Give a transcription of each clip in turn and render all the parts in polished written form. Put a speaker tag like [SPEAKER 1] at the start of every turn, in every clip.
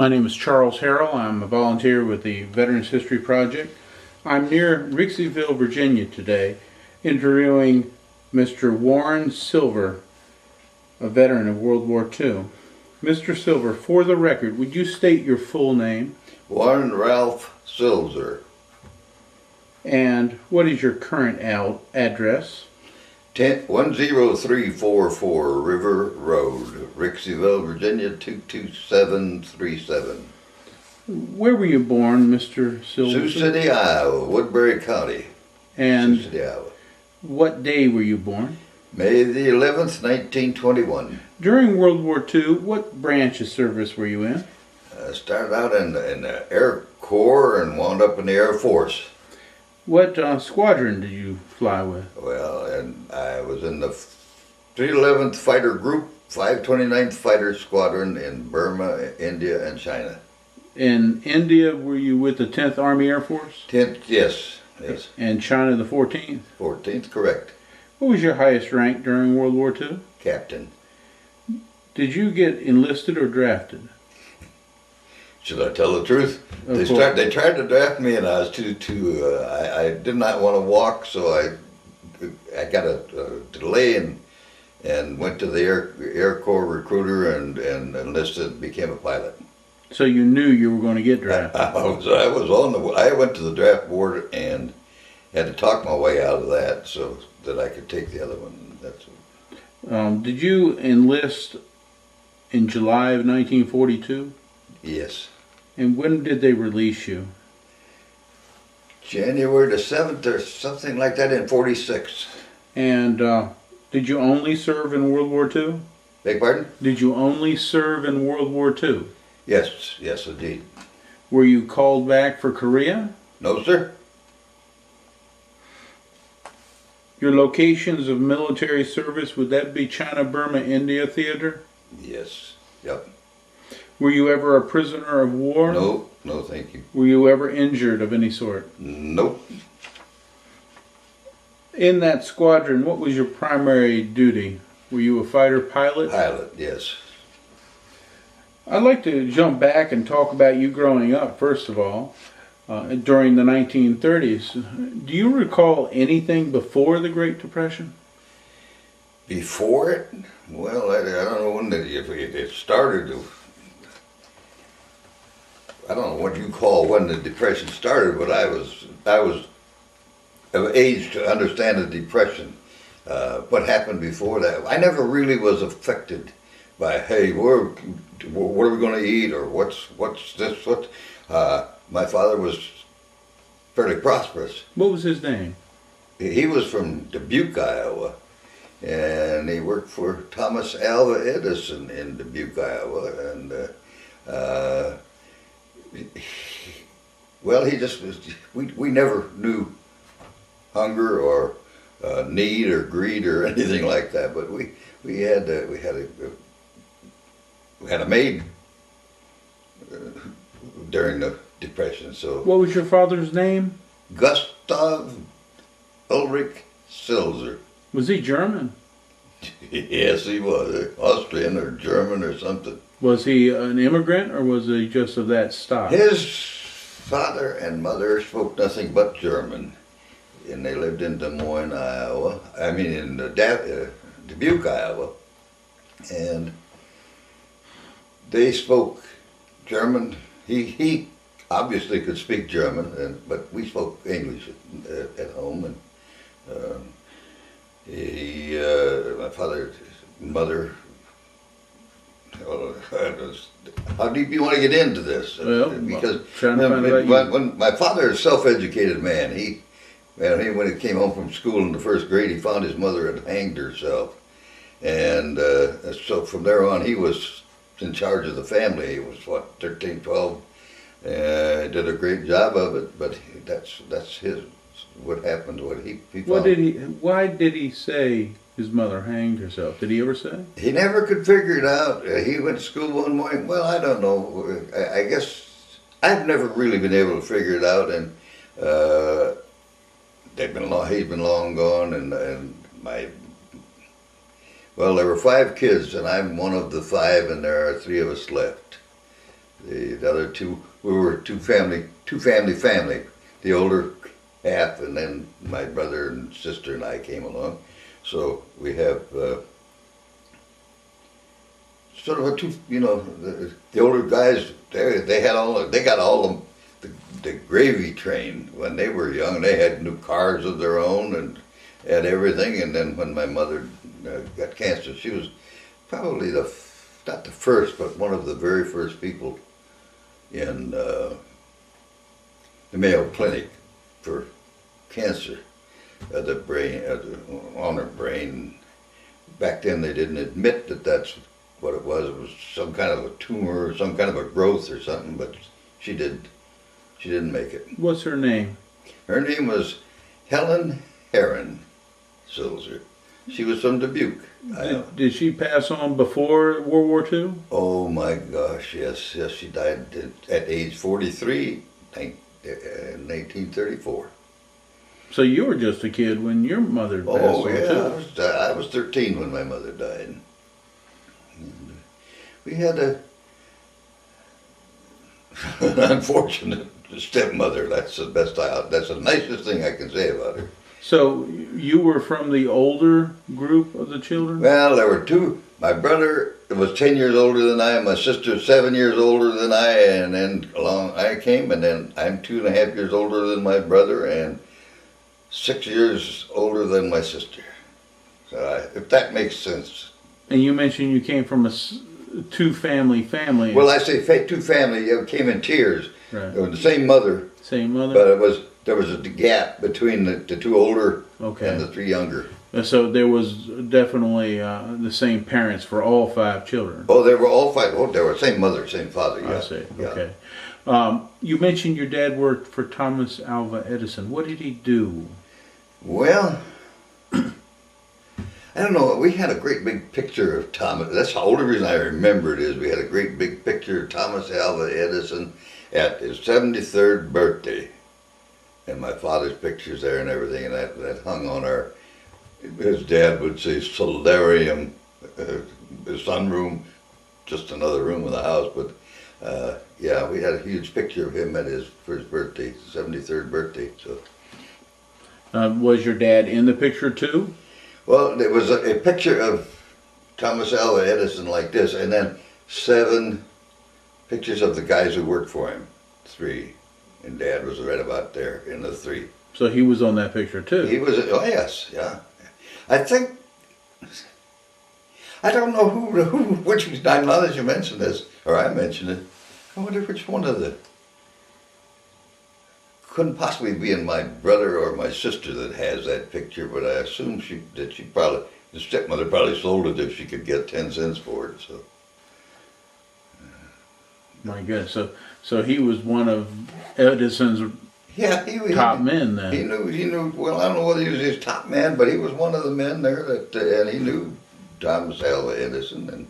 [SPEAKER 1] My name is Charles Harrell. I'm a volunteer with the Veterans History Project. I'm near Rixieville, Virginia today, interviewing Mr. Warren Silzer, a veteran of World War II. Mr. Silzer, for the record, would you state your full name?
[SPEAKER 2] Warren Ralph Silzer.
[SPEAKER 1] And what is your current address?
[SPEAKER 2] 10344 River Road, Rixieville, Virginia 22737.
[SPEAKER 1] Where were you born, Mr. Silzer?
[SPEAKER 2] Sioux City, Iowa, Woodbury County.
[SPEAKER 1] And
[SPEAKER 2] Sioux City, Iowa.
[SPEAKER 1] what day were you born?
[SPEAKER 2] May the 11th, 1921.
[SPEAKER 1] During World War II, what branch of service were you in?
[SPEAKER 2] I started out in the Air Corps and wound up in the Air Force.
[SPEAKER 1] What squadron did you fly with?
[SPEAKER 2] Well, and I was in the 311th Fighter Group, 529th Fighter Squadron in Burma, India, and China.
[SPEAKER 1] In India, were you with the 10th Army Air Force?
[SPEAKER 2] 10th, yes.
[SPEAKER 1] And China, the 14th?
[SPEAKER 2] 14th, correct.
[SPEAKER 1] What was your highest rank during World War II?
[SPEAKER 2] Captain.
[SPEAKER 1] Did you get enlisted or drafted?
[SPEAKER 2] Should I tell the truth? They tried to draft me, and I was I did not want to walk, so I got a delay and went to the Air Corps recruiter and enlisted, became a pilot.
[SPEAKER 1] So you knew you were going to get drafted?
[SPEAKER 2] I went to the draft board and had to talk my way out of that so that I could take the other one.
[SPEAKER 1] Did you enlist in July of 1942?
[SPEAKER 2] Yes.
[SPEAKER 1] And when did they release you?
[SPEAKER 2] January the 7th or something like that in 46.
[SPEAKER 1] And did you only serve in World War II?
[SPEAKER 2] Beg pardon?
[SPEAKER 1] Did you only serve in World War II?
[SPEAKER 2] Yes, yes indeed.
[SPEAKER 1] Were you called back for Korea?
[SPEAKER 2] No, sir.
[SPEAKER 1] Your locations of military service, would that be China, Burma, India theater?
[SPEAKER 2] Yes, yep.
[SPEAKER 1] Were you ever a prisoner of war?
[SPEAKER 2] No, no thank you.
[SPEAKER 1] Were you ever injured of any sort?
[SPEAKER 2] Nope.
[SPEAKER 1] In that squadron, what was your primary duty? Were you a fighter pilot?
[SPEAKER 2] Pilot, yes.
[SPEAKER 1] I'd like to jump back and talk about you growing up, first of all, during the 1930s. Do you recall anything before the Great Depression?
[SPEAKER 2] Before it? Well, I don't know when it started. I don't know what you call when the Depression started, but I was of age to understand the Depression. What happened before that? I never really was affected by, hey, what are we going to eat, or what's this? My father was fairly prosperous.
[SPEAKER 1] What was his name?
[SPEAKER 2] He was from Dubuque, Iowa, and he worked for Thomas Alva Edison in Dubuque, Iowa, and well, he just was. We never knew hunger or need or greed or anything like that. But we had a maid during the Depression. So
[SPEAKER 1] what was your father's name?
[SPEAKER 2] Gustav Ulrich Silzer.
[SPEAKER 1] Was he German?
[SPEAKER 2] Yes, he was. Austrian or German or something.
[SPEAKER 1] Was he an immigrant, or was he just of that stock?
[SPEAKER 2] His father and mother spoke nothing but German, and they lived in Des Moines, Iowa. I mean, in Dubuque, Iowa, and they spoke German. He obviously could speak German, but we spoke English at home. And my father and mother. How deep do you want to get into this?
[SPEAKER 1] Well,
[SPEAKER 2] because
[SPEAKER 1] when
[SPEAKER 2] my father is a self-educated man. When he came home from school in the first grade, he found his mother had hanged herself, and so from there on, he was in charge of the family. He was 13, 12. Did a great job of it, but that's what happened.
[SPEAKER 1] Why did he say his mother hanged herself? Did he ever say?
[SPEAKER 2] He never could figure it out. He went to school one morning. Well, I don't know. I guess I've never really been able to figure it out. And he's been long gone. And well, there were 5 kids, and I'm one of the 5, and there are 3 of us left. The other two, we were two family. The older half, and then my brother and sister and I came along. So we have sort of a two, the older guys. They got all the gravy train when they were young. They had new cars of their own and everything. And then when my mother got cancer, she was probably not the first, but one of the very first people in the Mayo Clinic for cancer of the brain, on her brain. Back then they didn't admit that that's what it was. It was some kind of a tumor or some kind of a growth or something, but she didn't make it.
[SPEAKER 1] What's her name?
[SPEAKER 2] Her name was Helen Harrell Silzer. She was from Dubuque, Iowa.
[SPEAKER 1] Did she pass on before World War II?
[SPEAKER 2] Oh my gosh, yes, she died at age 43 in 1934.
[SPEAKER 1] So you were just a kid when your mother passed on too?
[SPEAKER 2] Yeah, I was 13 when my mother died. And we had an unfortunate stepmother. That's the nicest thing I can say about her.
[SPEAKER 1] So you were from the older group of the children?
[SPEAKER 2] Well, there were two. My brother was 10 years older than I, my sister 7 years older than I, and then along I came, and then I'm 2.5 years older than my brother and 6 years older than my sister. So if that makes sense.
[SPEAKER 1] And you mentioned you came from a two-family family.
[SPEAKER 2] Well, I say two family, it came in tiers.
[SPEAKER 1] Right.
[SPEAKER 2] They were the same mother.
[SPEAKER 1] Same mother?
[SPEAKER 2] But there was a gap between the two older
[SPEAKER 1] Okay.
[SPEAKER 2] and the three younger.
[SPEAKER 1] So there was definitely the same parents for all 5 children.
[SPEAKER 2] Oh, they were all 5. Oh, they were same mother, same father. Yeah.
[SPEAKER 1] I see.
[SPEAKER 2] Yeah.
[SPEAKER 1] Okay. You mentioned your dad worked for Thomas Alva Edison. What did he do?
[SPEAKER 2] Well, I don't know. We had a great big picture of Thomas. That's the only reason I remember it is we had a great big picture of Thomas Alva Edison at his 73rd birthday. And my father's picture's there and everything, and that hung on his dad would say solarium, the sunroom, just another room in the house. But yeah, we had a huge picture of him for his birthday, 73rd birthday. So.
[SPEAKER 1] Was your dad in the picture too?
[SPEAKER 2] Well, there was a picture of Thomas Alva Edison like this, and then 7 pictures of the guys who worked for him, 3. And Dad was right about there in the 3.
[SPEAKER 1] So he was on that picture too?
[SPEAKER 2] He was, oh yes, yeah. I think, I don't know which, now that you mentioned this, or I mentioned it, I wonder which one of the, couldn't possibly be in my brother or my sister that has that picture, but I assume the stepmother probably sold it if she could get 10 cents for it, so.
[SPEAKER 1] My goodness. So he was one of Edison's top men then.
[SPEAKER 2] He knew, well, I don't know whether he was his top man, but he was one of the men there and he knew Thomas Alva Edison.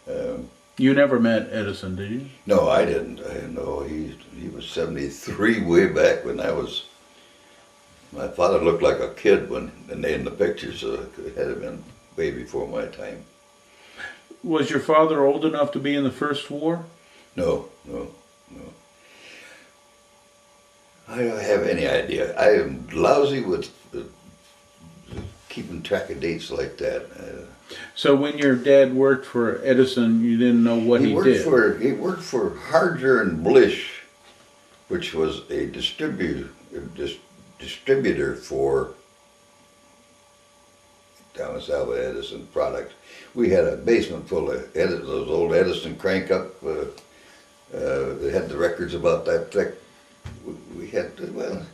[SPEAKER 2] And
[SPEAKER 1] you never met Edison, did you?
[SPEAKER 2] No, I didn't. No, he was 73 way back when my father looked like a kid in the picture, so it had been way before my time.
[SPEAKER 1] Was your father old enough to be in the First War?
[SPEAKER 2] No. I don't have any idea. I am lousy with keeping track of dates like that.
[SPEAKER 1] So when your dad worked for Edison, you didn't know what he did?
[SPEAKER 2] He worked for Harger and Blish, which was a distributor for Thomas Alva Edison products. We had a basement full of those old Edison crank-up. They had the records about that thick. We had, well,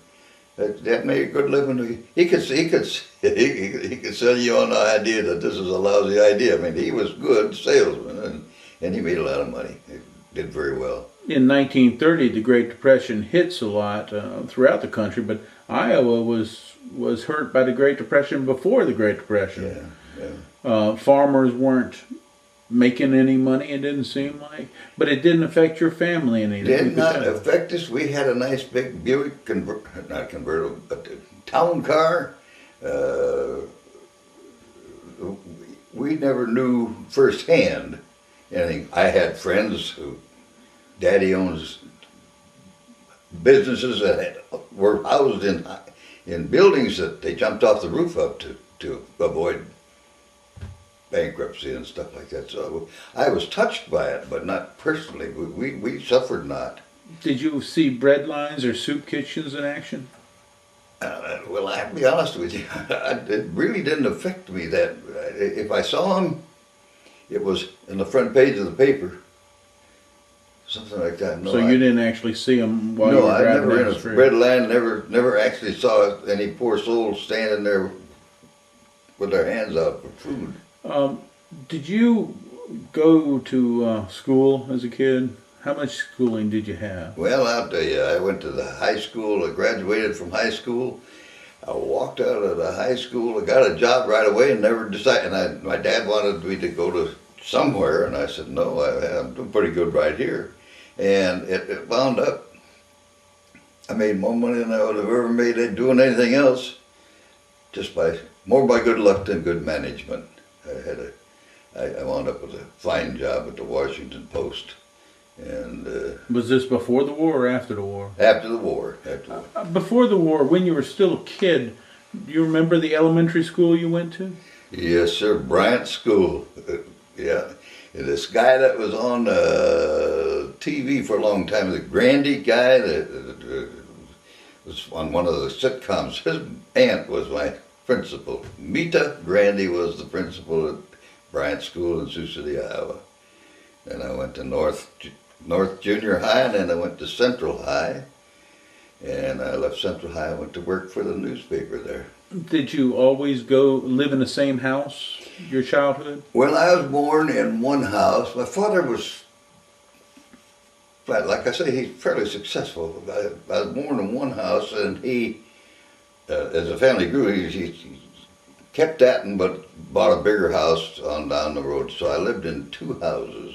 [SPEAKER 2] that made a good living. He could sell you on the idea that this is a lousy idea. I mean, he was good salesman, and he made a lot of money. He did very well.
[SPEAKER 1] In 1930, the Great Depression hits a lot throughout the country, but Iowa was hurt by the Great Depression before the Great Depression.
[SPEAKER 2] Yeah.
[SPEAKER 1] Farmers weren't making any money, it didn't seem like, but it didn't affect your family any.
[SPEAKER 2] It did not affect us. We had a nice big Buick, not convertible, but town car. We never knew firsthand anything. I had friends who Daddy owns businesses that were housed in buildings that they jumped off the roof of to avoid bankruptcy and stuff like that. So I was touched by it, but not personally. We suffered not.
[SPEAKER 1] Did you see bread lines or soup kitchens in action?
[SPEAKER 2] Well, I have to be honest with you, it really didn't affect me that. If I saw them, it was in the front page of the paper, something like that. No,
[SPEAKER 1] So you didn't actually see them while you
[SPEAKER 2] no,
[SPEAKER 1] were
[SPEAKER 2] I
[SPEAKER 1] driving
[SPEAKER 2] never
[SPEAKER 1] down
[SPEAKER 2] in
[SPEAKER 1] the
[SPEAKER 2] a
[SPEAKER 1] street?
[SPEAKER 2] bread line. Never actually saw any poor soul standing there with their hands out for food.
[SPEAKER 1] Did you go to school as a kid? How much schooling did you have?
[SPEAKER 2] Well, I'll tell you, I went to the high school. I graduated from high school. I walked out of the high school. I got a job right away and never decided. And my dad wanted me to go to somewhere, and I said, no, I'm doing pretty good right here. And it wound up, I made more money than I would have ever made doing anything else, just more by good luck than good management. I wound up with a fine job at the Washington Post. And
[SPEAKER 1] Was this before the war or after the war?
[SPEAKER 2] after the war,
[SPEAKER 1] Before the war, when you were still a kid, do you remember the elementary school you went to?
[SPEAKER 2] yes, sir, Bryant School. Yeah, and this guy that was on TV for a long time, the Grandy guy that was on one of the sitcoms. His aunt was my principal. Mita Grandy was the principal at Bryant School in Sioux City, Iowa. And I went to North Junior High, and then I went to Central High. And I left Central High and went to work for the newspaper there.
[SPEAKER 1] Did you always go live in the same house, your childhood?
[SPEAKER 2] Well, I was born in one house. My father was, like I say, he's fairly successful. I was born in one house, and he, as the family grew, he kept that, but bought a bigger house on down the road. So I lived in two houses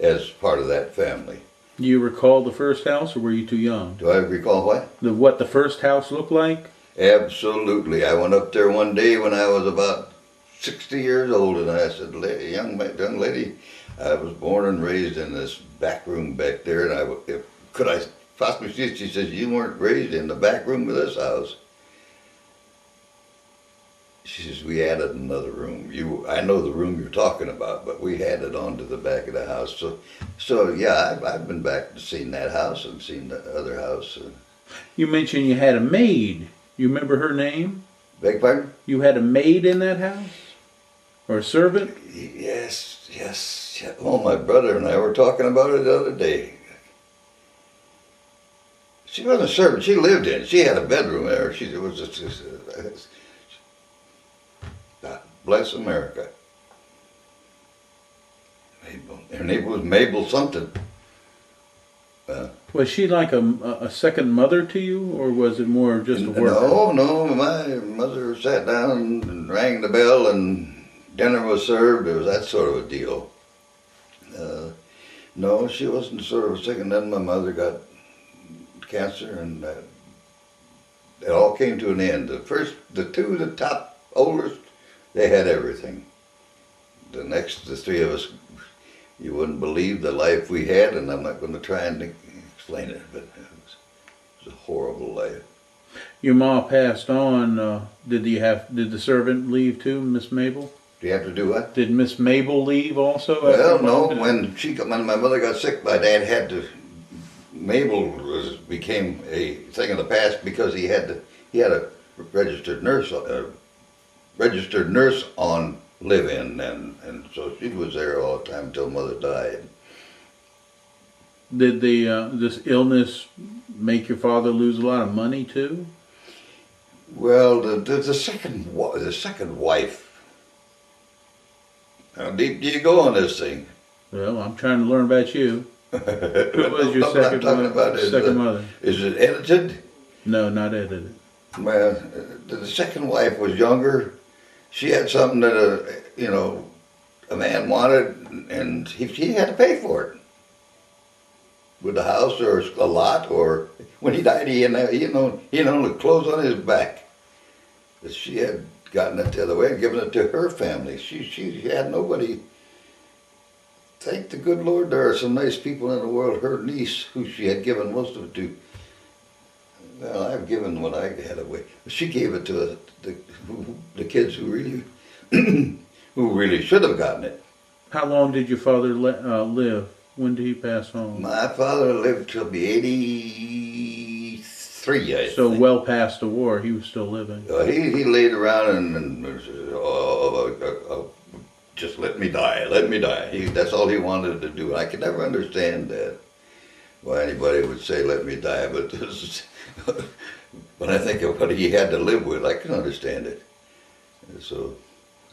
[SPEAKER 2] as part of that family.
[SPEAKER 1] Do you recall the first house, or were you too young?
[SPEAKER 2] Do I recall what?
[SPEAKER 1] What the first house looked like?
[SPEAKER 2] Absolutely. I went up there one day when I was about 60 years old, and I said, young lady, I was born and raised in this back room back there, and could I possibly see it? She says, you weren't raised in the back room of this house. She says, we added another room. I know the room you're talking about, but we added on to the back of the house. So yeah, I've been back to seen that house and seen the other house.
[SPEAKER 1] You mentioned you had a maid. You remember her name?
[SPEAKER 2] Beg pardon?
[SPEAKER 1] You had a maid in that house? Or a servant?
[SPEAKER 2] Yes. Oh, my brother and I were talking about it the other day. She wasn't a servant. She lived in it. She had a bedroom there. Bless America. Her name was Mabel something.
[SPEAKER 1] Was she like a second mother to you, or was it more just a worker?
[SPEAKER 2] No. My mother sat down and rang the bell, and dinner was served. It was that sort of a deal. No, she wasn't sort of a second. Then my mother got cancer, and it all came to an end. The top oldest, they had everything. The three of us, you wouldn't believe the life we had, and I'm not going to try and explain it, but it was a horrible life.
[SPEAKER 1] Your ma passed on. Did the servant leave too, Miss Mabel?
[SPEAKER 2] Do you have to do what?
[SPEAKER 1] Did Miss Mabel leave also?
[SPEAKER 2] Well, no. When my mother got sick, my dad had to. Mabel became a thing of the past because he had a registered nurse on live-in, and so she was there all the time until mother died.
[SPEAKER 1] Did this illness make your father lose a lot of money too?
[SPEAKER 2] Well, the second wife. How deep do you go on this thing?
[SPEAKER 1] Well, I'm trying to learn about you. Who was your second mother?
[SPEAKER 2] Is it edited?
[SPEAKER 1] No, not edited.
[SPEAKER 2] Well, the second wife was younger. She had something that a man wanted, and he had to pay for it. With the house or a lot, or when he died, he had only clothes on his back. But she had gotten it the other way and given it to her family. She had nobody thank the good Lord, there are some nice people in the world. Her niece, who she had given most of it to, well, I've given what I had away. She gave it to the kids who really, who really should have gotten it.
[SPEAKER 1] How long did your father live? When did he pass on?
[SPEAKER 2] My father lived till be 83, I
[SPEAKER 1] So
[SPEAKER 2] think.
[SPEAKER 1] well past the war, he was still living.
[SPEAKER 2] He laid around and just let me die, let me die. That's all he wanted to do. I could never understand that, why anybody would say let me die, but this is, when I think of what he had to live with, I can understand it. So,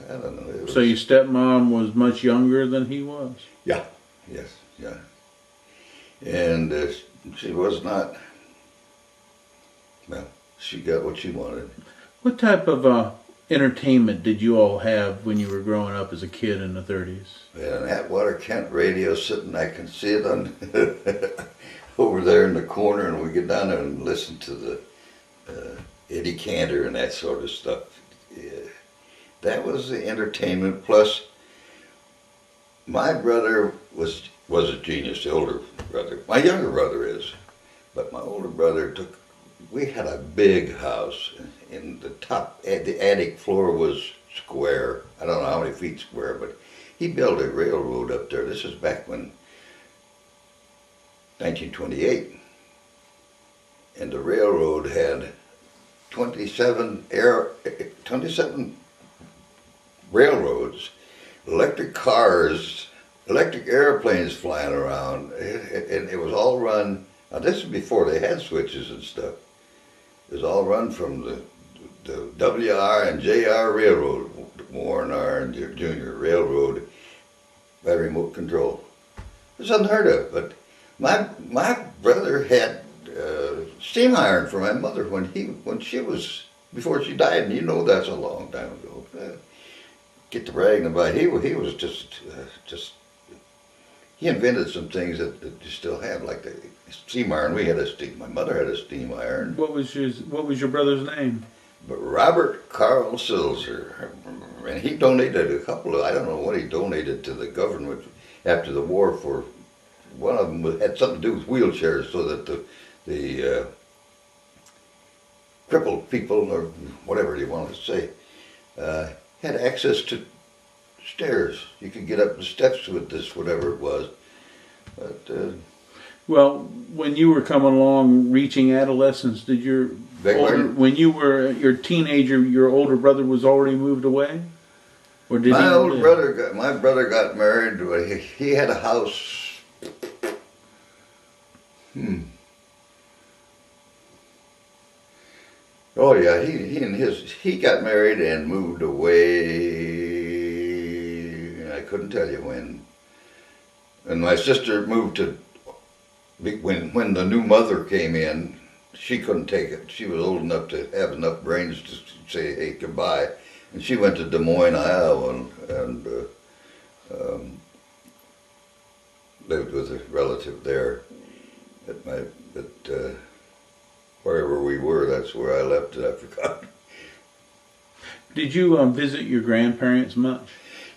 [SPEAKER 2] I don't know.
[SPEAKER 1] So your stepmom was much younger than he was?
[SPEAKER 2] Yeah, yes, yeah. And she was not, well, she got what she wanted.
[SPEAKER 1] What type of entertainment did you all have when you were growing up as a kid in the 30s?
[SPEAKER 2] We had an Atwater Kent radio sitting, I can see it on over there in the corner, and we get down there and listen to the Eddie Cantor and that sort of stuff. Yeah. That was the entertainment. Plus, my brother was a genius, the older brother. My younger brother is, but my older brother we had a big house. In the top, the attic floor was square. I don't know how many feet square, but he built a railroad up there. This is back when 1928, and the railroad had 27 railroads, electric cars, electric airplanes flying around, and it was all run. Now this is before they had switches and stuff. It was all run from the WR and JR Railroad, Warren R. and Jr. Railroad, by remote control. It was unheard of, but my brother had steam iron for my mother when she was, before she died, and you know that's a long time ago. Get to bragging about it. He was just he invented some things that you still have, like the steam iron. My mother had a steam iron.
[SPEAKER 1] What was your brother's name?
[SPEAKER 2] But Robert Carl Silzer, and he donated a couple of, I don't know what he donated to the government after the war for, one of them had something to do with wheelchairs, so that the crippled people, or whatever you want to say, had access to stairs. You could get up the steps with this, whatever it was. But
[SPEAKER 1] well, when you were coming along, reaching adolescence, did when you were your teenager, your older brother was already moved away, or did
[SPEAKER 2] my brother got married. He had a house. Oh yeah, he got married and moved away. I couldn't tell you when. And my sister moved to, when the new mother came in, she couldn't take it. She was old enough to have enough brains to say, hey, goodbye. And she went to Des Moines, Iowa, and lived with a relative there. Wherever we were, that's where I left it. I forgot.
[SPEAKER 1] Did you visit your grandparents much?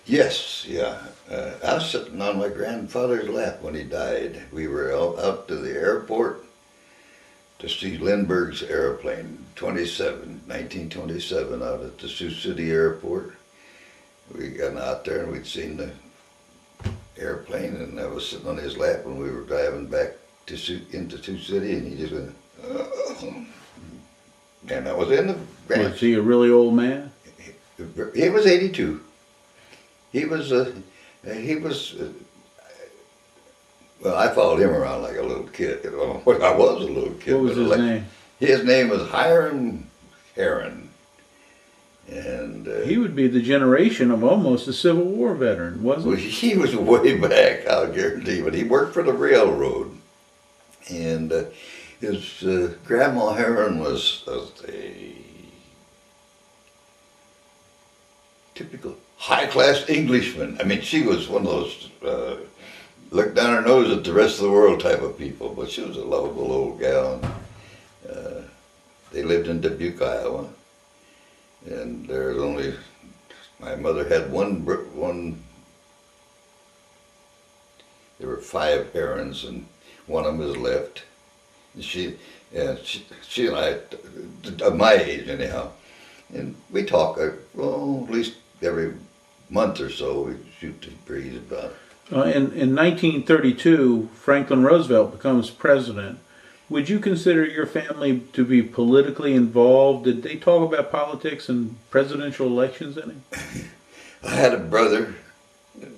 [SPEAKER 2] Yes, yeah. I was sitting on my grandfather's lap when he died. We were out to the airport to see Lindbergh's airplane, 1927, out at the Sioux City Airport. We got out there and we'd seen the airplane, and I was sitting on his lap when we were driving back into Sioux City, and he just went, and I was in the
[SPEAKER 1] Was he a really old man?
[SPEAKER 2] He was 82. He was well, I followed him around like a little kid. I was a little kid.
[SPEAKER 1] What was his name?
[SPEAKER 2] His name was Hiram Heron. And
[SPEAKER 1] he would be the generation of almost a Civil War veteran, wasn't he?
[SPEAKER 2] He was way back, I'll guarantee. But he worked for the railroad. And his grandma Heron was a typical high-class Englishman. I mean, she was one of those look down her nose at the rest of the world type of people, but she was a lovable old gal. They lived in Dubuque, Iowa, and there's only, my mother had one 5 herons, and one of them is left. She and I, of my age anyhow, and we talk. Well, at least every month or so, we shoot the breeze about.
[SPEAKER 1] In 1932, Franklin Roosevelt becomes president. Would you consider your family to be politically involved? Did they talk about politics and presidential elections any?
[SPEAKER 2] I had a brother.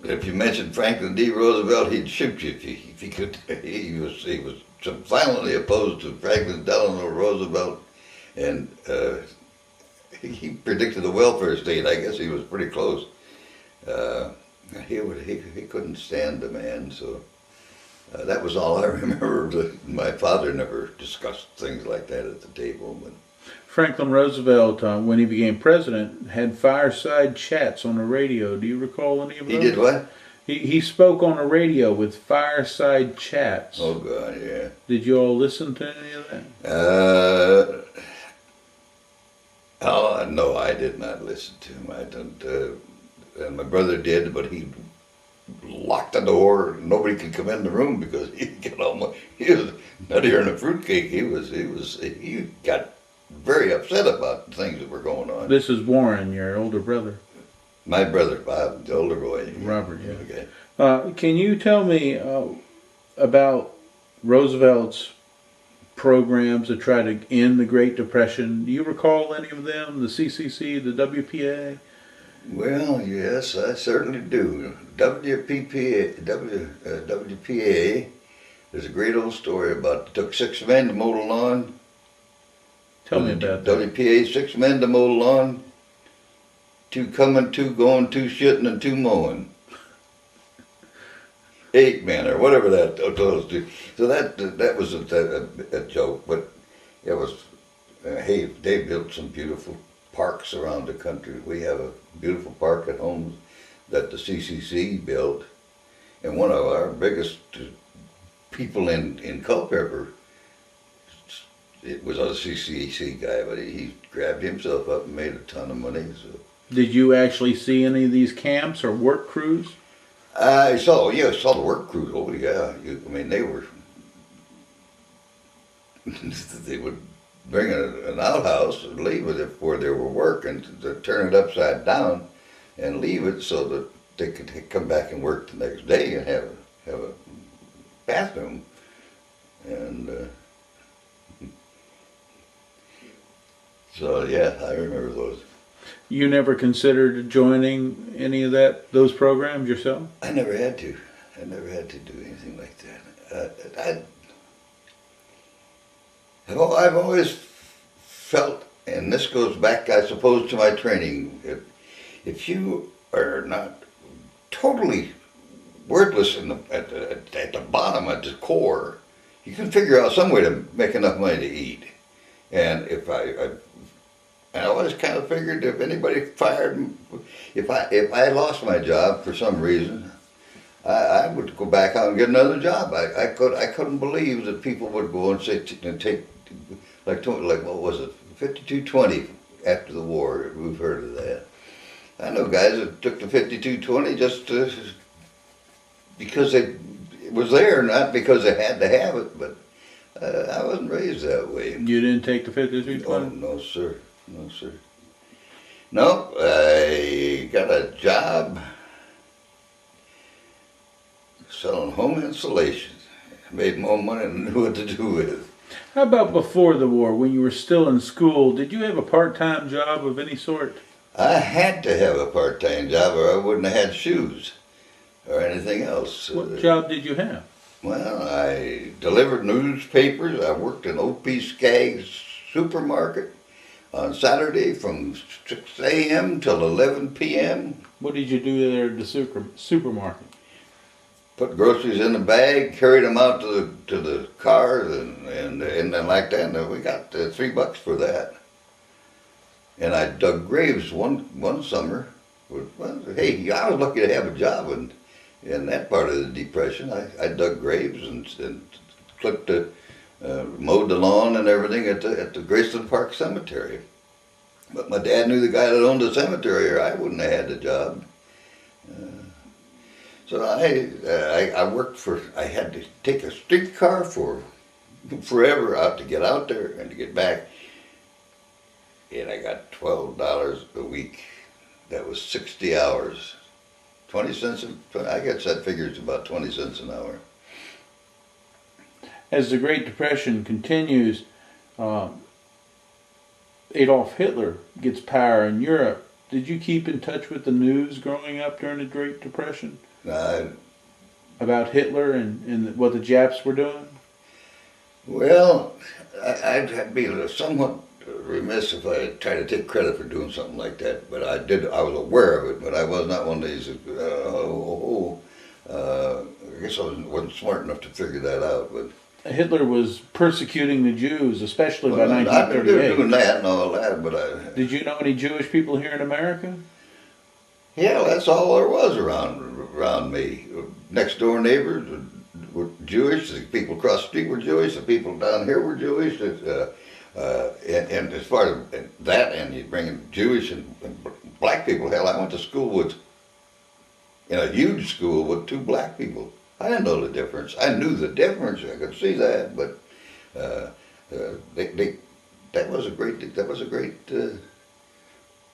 [SPEAKER 2] If you mentioned Franklin D. Roosevelt, he'd shoot you if he could. He was violently opposed to Franklin Delano Roosevelt, and he predicted the welfare state. I guess he was pretty close. He couldn't stand the man, so that was all I remember. My father never discussed things like that at the table. But
[SPEAKER 1] Franklin Roosevelt, when he became president, had fireside chats on the radio. Do you recall any of those?
[SPEAKER 2] he did what?
[SPEAKER 1] He spoke on the radio with fireside chats.
[SPEAKER 2] Oh God, yeah.
[SPEAKER 1] Did you all listen to any of that?
[SPEAKER 2] No, I did not listen to him. I don't. And my brother did, but he locked the door. Nobody could come in the room because he was nuttier than a fruitcake. He got very upset about the things that were going on.
[SPEAKER 1] This is Warren, your older brother.
[SPEAKER 2] My brother, Bob, the older boy.
[SPEAKER 1] Robert, yeah.
[SPEAKER 2] Okay.
[SPEAKER 1] Can you tell me about Roosevelt's programs to try to end the Great Depression? Do you recall any of them? The CCC, the WPA?
[SPEAKER 2] Well, yes, I certainly do. WPA, there's a great old story about it took 6 men to mow the lawn.
[SPEAKER 1] Tell me about that.
[SPEAKER 2] WPA, 6 men to mow the lawn. 2 coming, 2 going, 2 shitting, and 2 mowing. 8 men, or whatever that those do. So that was a joke, but it was. Hey, they built some beautiful parks around the country. We have a beautiful park at home that the CCC built, and one of our biggest people in Culpeper, it was a CCC guy, but he grabbed himself up and made a ton of money. So.
[SPEAKER 1] Did you actually see any of these camps or work crews?
[SPEAKER 2] I saw the work crews. Oh yeah, they were. They would bring an outhouse and leave it where they were working, to turn it upside down, and leave it so that they could come back and work the next day and have a bathroom, and so yeah, I remember those.
[SPEAKER 1] You never considered joining any of those programs yourself?
[SPEAKER 2] I never had to. I never had to do anything like that. I've always felt, and this goes back, I suppose, to my training, if you are not totally wordless at the bottom, at the core, you can figure out some way to make enough money to eat. And I always kind of figured if anybody fired me, if I lost my job for some reason, I would go back out and get another job. I couldn't believe that people would go and take like what was it, 5220 after the war. We've heard of that. I know guys that took the 5220 just because it was there, not because they had to have it. But I wasn't raised that way.
[SPEAKER 1] You didn't take the 5220?
[SPEAKER 2] Oh no, sir. No, sir. No, I got a job selling home insulation. I made more money than I knew what to do with.
[SPEAKER 1] How about before the war, when you were still in school? Did you have a part-time job of any sort?
[SPEAKER 2] I had to have a part-time job or I wouldn't have had shoes or anything else.
[SPEAKER 1] What job did you have?
[SPEAKER 2] Well, I delivered newspapers. I worked in O.P. Skaggs supermarket on Saturday from 6 a.m. till 11 p.m.
[SPEAKER 1] What did you do there at the supermarket?
[SPEAKER 2] Put groceries in the bag, carried them out to the cars, and then like that. And we got $3 for that. And I dug graves one summer. Well, hey, I was lucky to have a job in that part of the Depression. I dug graves and clipped mowed the lawn and everything at the Graceland Park Cemetery. But my dad knew the guy that owned the cemetery, or I wouldn't have had the job. So I worked for, I had to take a streetcar for forever out to get out there and to get back. And I got $12 a week. That was 60 hours. 20 cents, I guess that figures about 20 cents an hour.
[SPEAKER 1] As the Great Depression continues, Adolf Hitler gets power in Europe. Did you keep in touch with the news growing up during the Great Depression? About Hitler and what the Japs were doing?
[SPEAKER 2] Well, I'd be somewhat remiss if I tried to take credit for doing something like that, but I was aware of it, but I was not one of these, I guess I wasn't smart enough to figure that out, but.
[SPEAKER 1] Hitler was persecuting the Jews, especially by
[SPEAKER 2] I knew
[SPEAKER 1] 1938.
[SPEAKER 2] they were doing that and all that, but
[SPEAKER 1] Did you know any Jewish people here in America?
[SPEAKER 2] yeah, that's all there was around me. Next door neighbors were Jewish, the people across the street were Jewish, the people down here were Jewish, and as far as that, and you bring in Jewish and black people, hell, I went to school in a huge school with 2 black people. I didn't know the difference. I knew the difference. I could see that, but that was a great.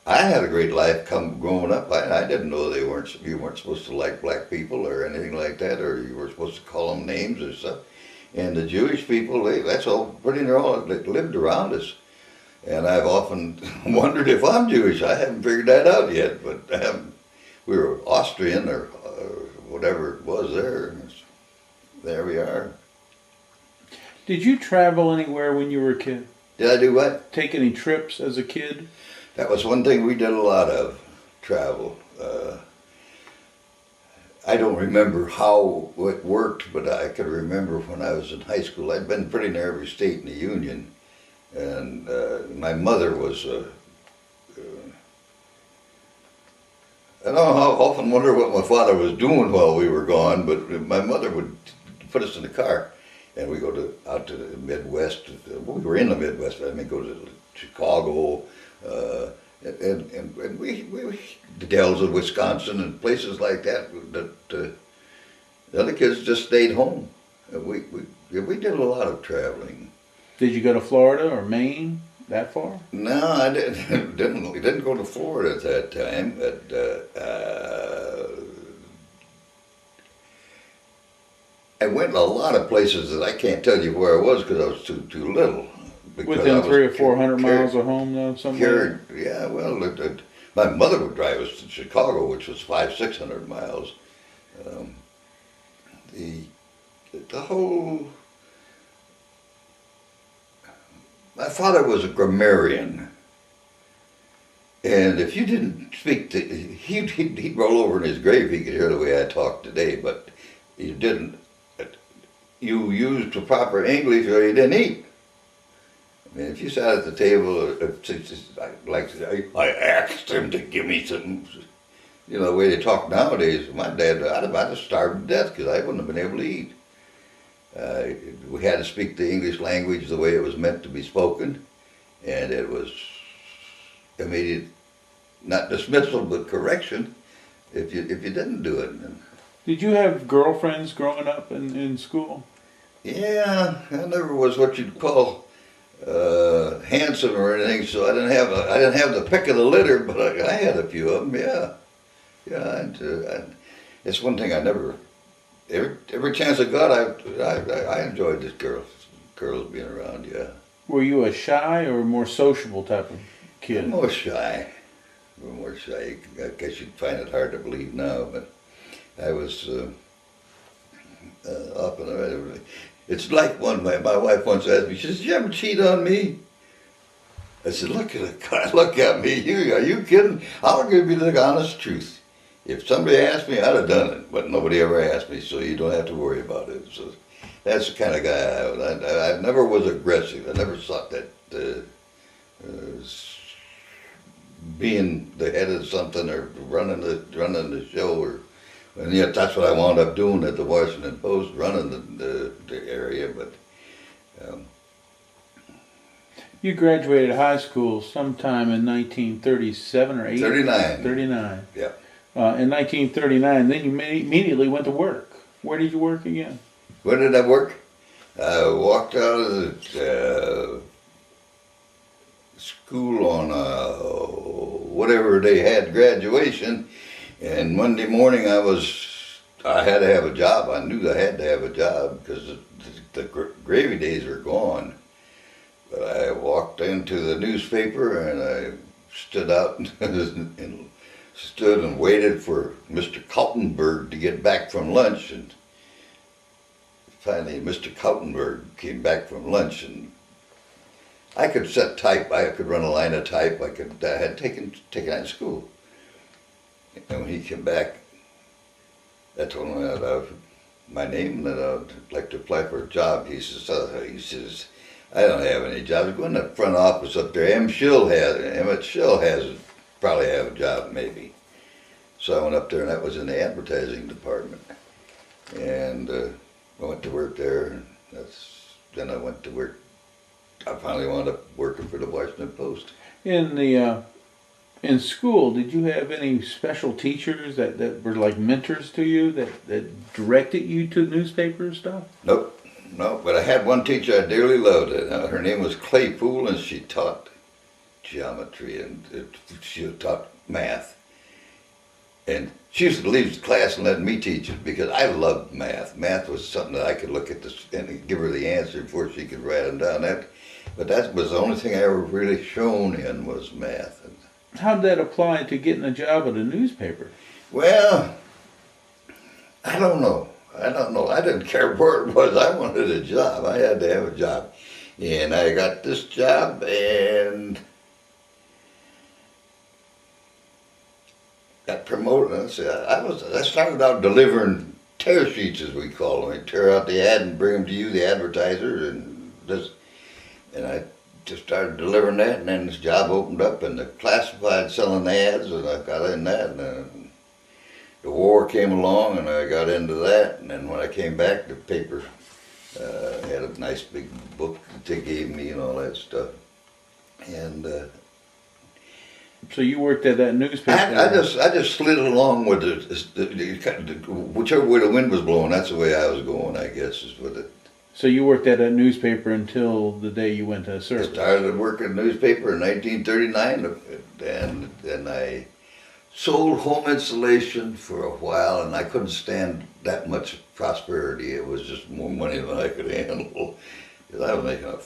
[SPEAKER 2] I had a great life growing up. I didn't know you weren't supposed to like black people or anything like that, or you were supposed to call them names or stuff. And the Jewish people, that's all pretty near all that lived around us. And I've often wondered if I'm Jewish. I haven't figured that out yet, but we were Austrian or whatever it was there. There we are.
[SPEAKER 1] Did you travel anywhere when you were a kid?
[SPEAKER 2] Did I do what?
[SPEAKER 1] Take any trips as a kid?
[SPEAKER 2] That was one thing we did a lot of, travel. I don't remember how it worked, but I could remember when I was in high school. I'd been pretty near every state in the Union, and my mother was I often wonder what my father was doing while we were gone, but my mother would put us in the car, and we go out to the Midwest. We were in the Midwest, but I mean, go to Chicago, and we the Dells of Wisconsin and places like that. The other kids just stayed home. We did a lot of traveling.
[SPEAKER 1] Did you go to Florida or Maine? That far?
[SPEAKER 2] No, I didn't. We didn't go to Florida at that time. But I went a lot of places that I can't tell you where I was because I was too little.
[SPEAKER 1] Within 300 or 400 miles of home, though, somewhere.
[SPEAKER 2] Yeah, well, my mother would drive us to Chicago, which was 500-600 miles. The whole. My father was a grammarian, and if you didn't speak he'd roll over in his grave. He could hear the way I talk today, but you didn't. You used the proper English, or you didn't eat. I mean, if you sat at the table, I asked him to give me some. You know, the way they talk nowadays. My dad, I'd have starved to death because I wouldn't have been able to eat. We had to speak the English language the way it was meant to be spoken, and it was immediate, not dismissal, but correction if you didn't do it.
[SPEAKER 1] Did you have girlfriends growing up in school?
[SPEAKER 2] Yeah, I never was what you'd call handsome or anything, so I didn't have the pick of the litter, but I had a few of them. Yeah. It's one thing I never. Every chance I got, I enjoyed this girls being around. Yeah.
[SPEAKER 1] Were you a shy or more sociable type of kid?
[SPEAKER 2] More shy. I guess you'd find it hard to believe now, but I was up and around. It's like my wife once asked me. She says, "Did you ever cheat on me?" I said, "Look at me. Are you kidding? I'll give you the honest truth. If somebody asked me, I'd have done it, but nobody ever asked me, so you don't have to worry about it." So that's the kind of guy I was. I never was aggressive. I never thought that being the head of something or running the show, and yet that's what I wound up doing at the Washington Post, running the area. But
[SPEAKER 1] you graduated high school sometime in 1937 or 8?
[SPEAKER 2] 39.
[SPEAKER 1] 39.
[SPEAKER 2] Yeah.
[SPEAKER 1] in 1939. Then you immediately went to work. Where did you work again?
[SPEAKER 2] Where did I work? I walked out of the school on whatever they had graduation, and Monday morning I had to have a job. I knew I had to have a job because the gravy days are gone. But I walked into the newspaper and I stood out and stood and waited for Mr. Kaltenberg to get back from lunch, and finally Mr. Kaltenberg came back from lunch, and I could set type, I could run a line of type, I had taken that in school. And when he came back, I told him that my name and that I'd like to apply for a job. He says, I don't have any jobs. Go in the front office up there. Emmett Schill probably have a job, maybe. So I went up there, and that was in the advertising department. And I went to work there, and then I went to work. I finally wound up working for the Washington Post.
[SPEAKER 1] In school, did you have any special teachers that were like mentors to you that directed you to newspaper stuff?
[SPEAKER 2] Nope. No, but I had one teacher I dearly loved. Her name was Claypool, and she taught geometry, and she taught math. And she used to leave the class and let me teach it because I loved math. Math was something that I could look at and give her the answer before she could write them down. But that was the only thing I ever really shone in was math.
[SPEAKER 1] How did that apply to getting a job at a newspaper?
[SPEAKER 2] Well, I don't know. I didn't care where it was. I wanted a job. I had to have a job. And I got this job, and got promoted. I started out delivering tear sheets, as we call them. I tear out the ad and bring them to you, the advertiser, and I just started delivering that, and then this job opened up in the classified selling ads, and I got in that, and then the war came along, and I got into that, and then when I came back, the paper had a nice big book that they gave me and all that stuff. And
[SPEAKER 1] so you worked at that newspaper?
[SPEAKER 2] I just slid along with whichever way the wind was blowing. That's the way I was going, I guess, is with it.
[SPEAKER 1] So you worked at that newspaper until the day you went to service?
[SPEAKER 2] I started working in a newspaper in 1939, and then I sold home insulation for a while, and I couldn't stand that much prosperity. It was just more money than I could handle. I was making a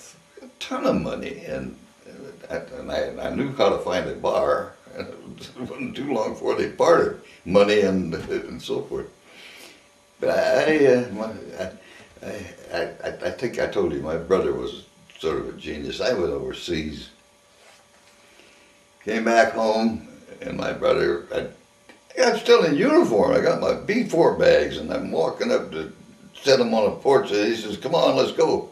[SPEAKER 2] ton of money, and I knew how to find a bar. And it wasn't too long before they parted money and so forth. But I think I told you my brother was sort of a genius. I went overseas, came back home, and my brother, I'm still in uniform. I got my B4 bags, and I'm walking up to set them on a porch, and he says, "Come on, let's go."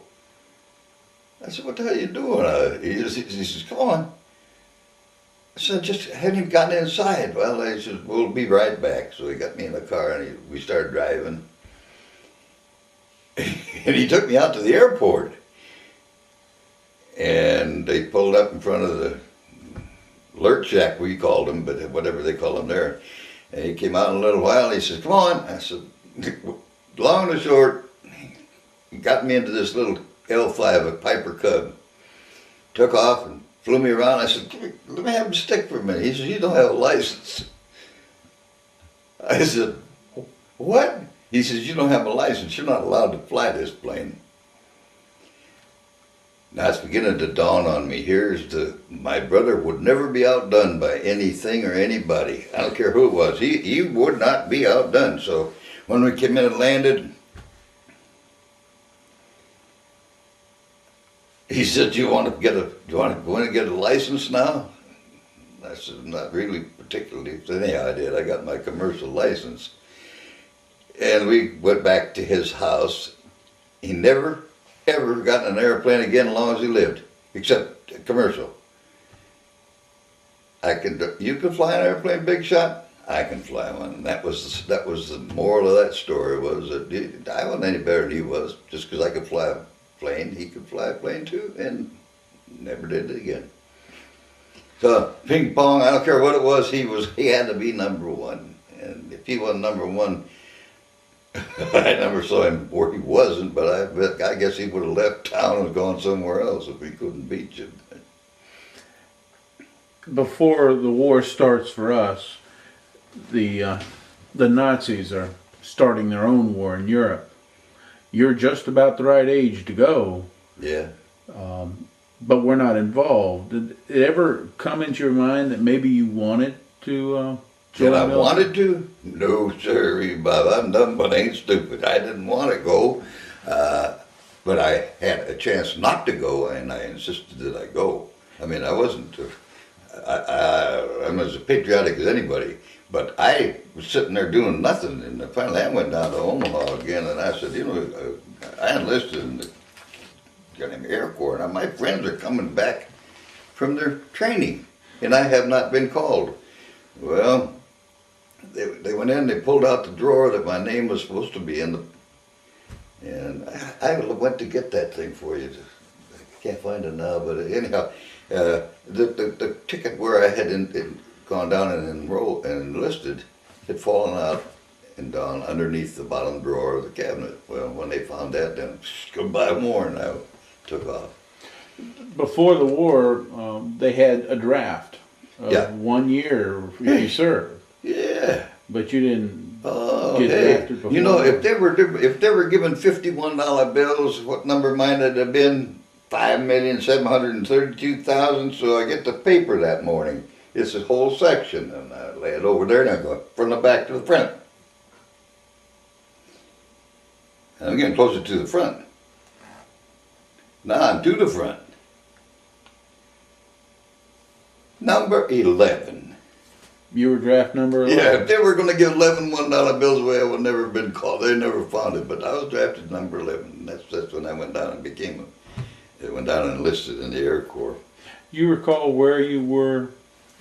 [SPEAKER 2] I said, "What the hell are you doing?" He says, "Come on." I said, "Just haven't gotten inside." Well, he said, "We'll be right back." So he got me in the car, and we started driving. And he took me out to the airport. And they pulled up in front of the alert shack, we called them, but whatever they call them there. And he came out in a little while, and he says, "Come on." I said, long and short, he got me into this little L5, a Piper Cub. Took off and flew me around. I said, "Let me have him stick for a minute." He says, "You don't have a license." I said, "What?" He says, "You don't have a license. You're not allowed to fly this plane." Now it's beginning to dawn on me. My brother would never be outdone by anything or anybody. I don't care who it was. He would not be outdone. So when we came in and landed, he said, "Do you want to go in and get a license now?" I said, "Not really particularly." So anyhow, I did. I got my commercial license. And we went back to his house. He never, ever got in an airplane again as long as he lived, except commercial. You can fly an airplane, big shot? I can fly one. And that was the moral of that story, was that I wasn't any better than he was. Just because I could fly a plane, he could fly a plane too, and never did it again. So ping pong, I don't care what it was, he had to be number one. if he wasn't number one, I never saw him where he wasn't, but I guess he would have left town and gone somewhere else if he couldn't beat you.
[SPEAKER 1] Before the war starts for us, the Nazis are starting their own war in Europe. You're just about the right age to go.
[SPEAKER 2] Yeah.
[SPEAKER 1] But we're not involved. Did it ever come into your mind that maybe you wanted to
[SPEAKER 2] Did I wanted to? No, sir, Bob. I'm dumb, but I ain't stupid. I didn't want to go, but I had a chance not to go, and I insisted that I go. I mean, I wasn't. I'm as patriotic as anybody, but I was sitting there doing nothing, and finally I went down to Omaha again, and I said, you know, I enlisted in the Air Corps, and my friends are coming back from their training, and I have not been called. Well, they went in, they pulled out the drawer that my name was supposed to be in, and I went to get that thing for you. I can't find it now, but anyhow, the ticket where I had gone down and enrolled and enlisted had fallen out and down underneath the bottom drawer of the cabinet. Well, when they found that, then goodbye more, and I took off.
[SPEAKER 1] Before the war, they had a draft of 1 year you served.
[SPEAKER 2] Yeah.
[SPEAKER 1] But you didn't
[SPEAKER 2] get
[SPEAKER 1] drafted before.
[SPEAKER 2] You know, if they were given $51 bills, what number might it have been? 5,732,000. So I get the paper that morning. It's a whole section, and I lay it over there, and I go from the back to the front. And I'm getting closer to the front. Now I'm to the front. Number 11.
[SPEAKER 1] You were draft number 11?
[SPEAKER 2] Yeah, if they were going to give 11 $1 bills away, I would never have been called. They never found it, but I was drafted number 11. That's when I went down and went down and enlisted in the Air Corps.
[SPEAKER 1] You recall where you were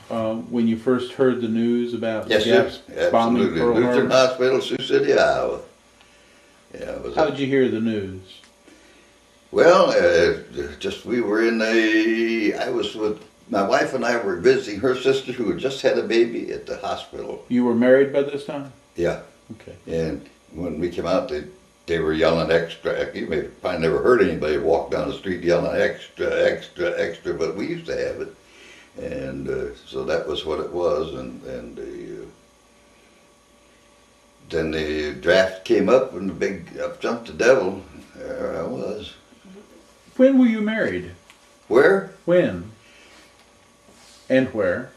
[SPEAKER 1] when you first heard the news about
[SPEAKER 2] yes,
[SPEAKER 1] Japs bombing Pearl Harbor?
[SPEAKER 2] Lutheran Hospital, Sioux City, Iowa. Yeah,
[SPEAKER 1] how did you hear the news?
[SPEAKER 2] Well, we were I was with, my wife and I were visiting her sister who had just had a baby at the hospital.
[SPEAKER 1] You were married by this time?
[SPEAKER 2] Yeah.
[SPEAKER 1] Okay.
[SPEAKER 2] And when we came out, they were yelling extra. You may probably never heard anybody walk down the street yelling extra, extra, extra, but we used to have it. And so that was what it was. And then the draft came up and up jumped the devil. There I was.
[SPEAKER 1] When were you married?
[SPEAKER 2] Where?
[SPEAKER 1] When? And where?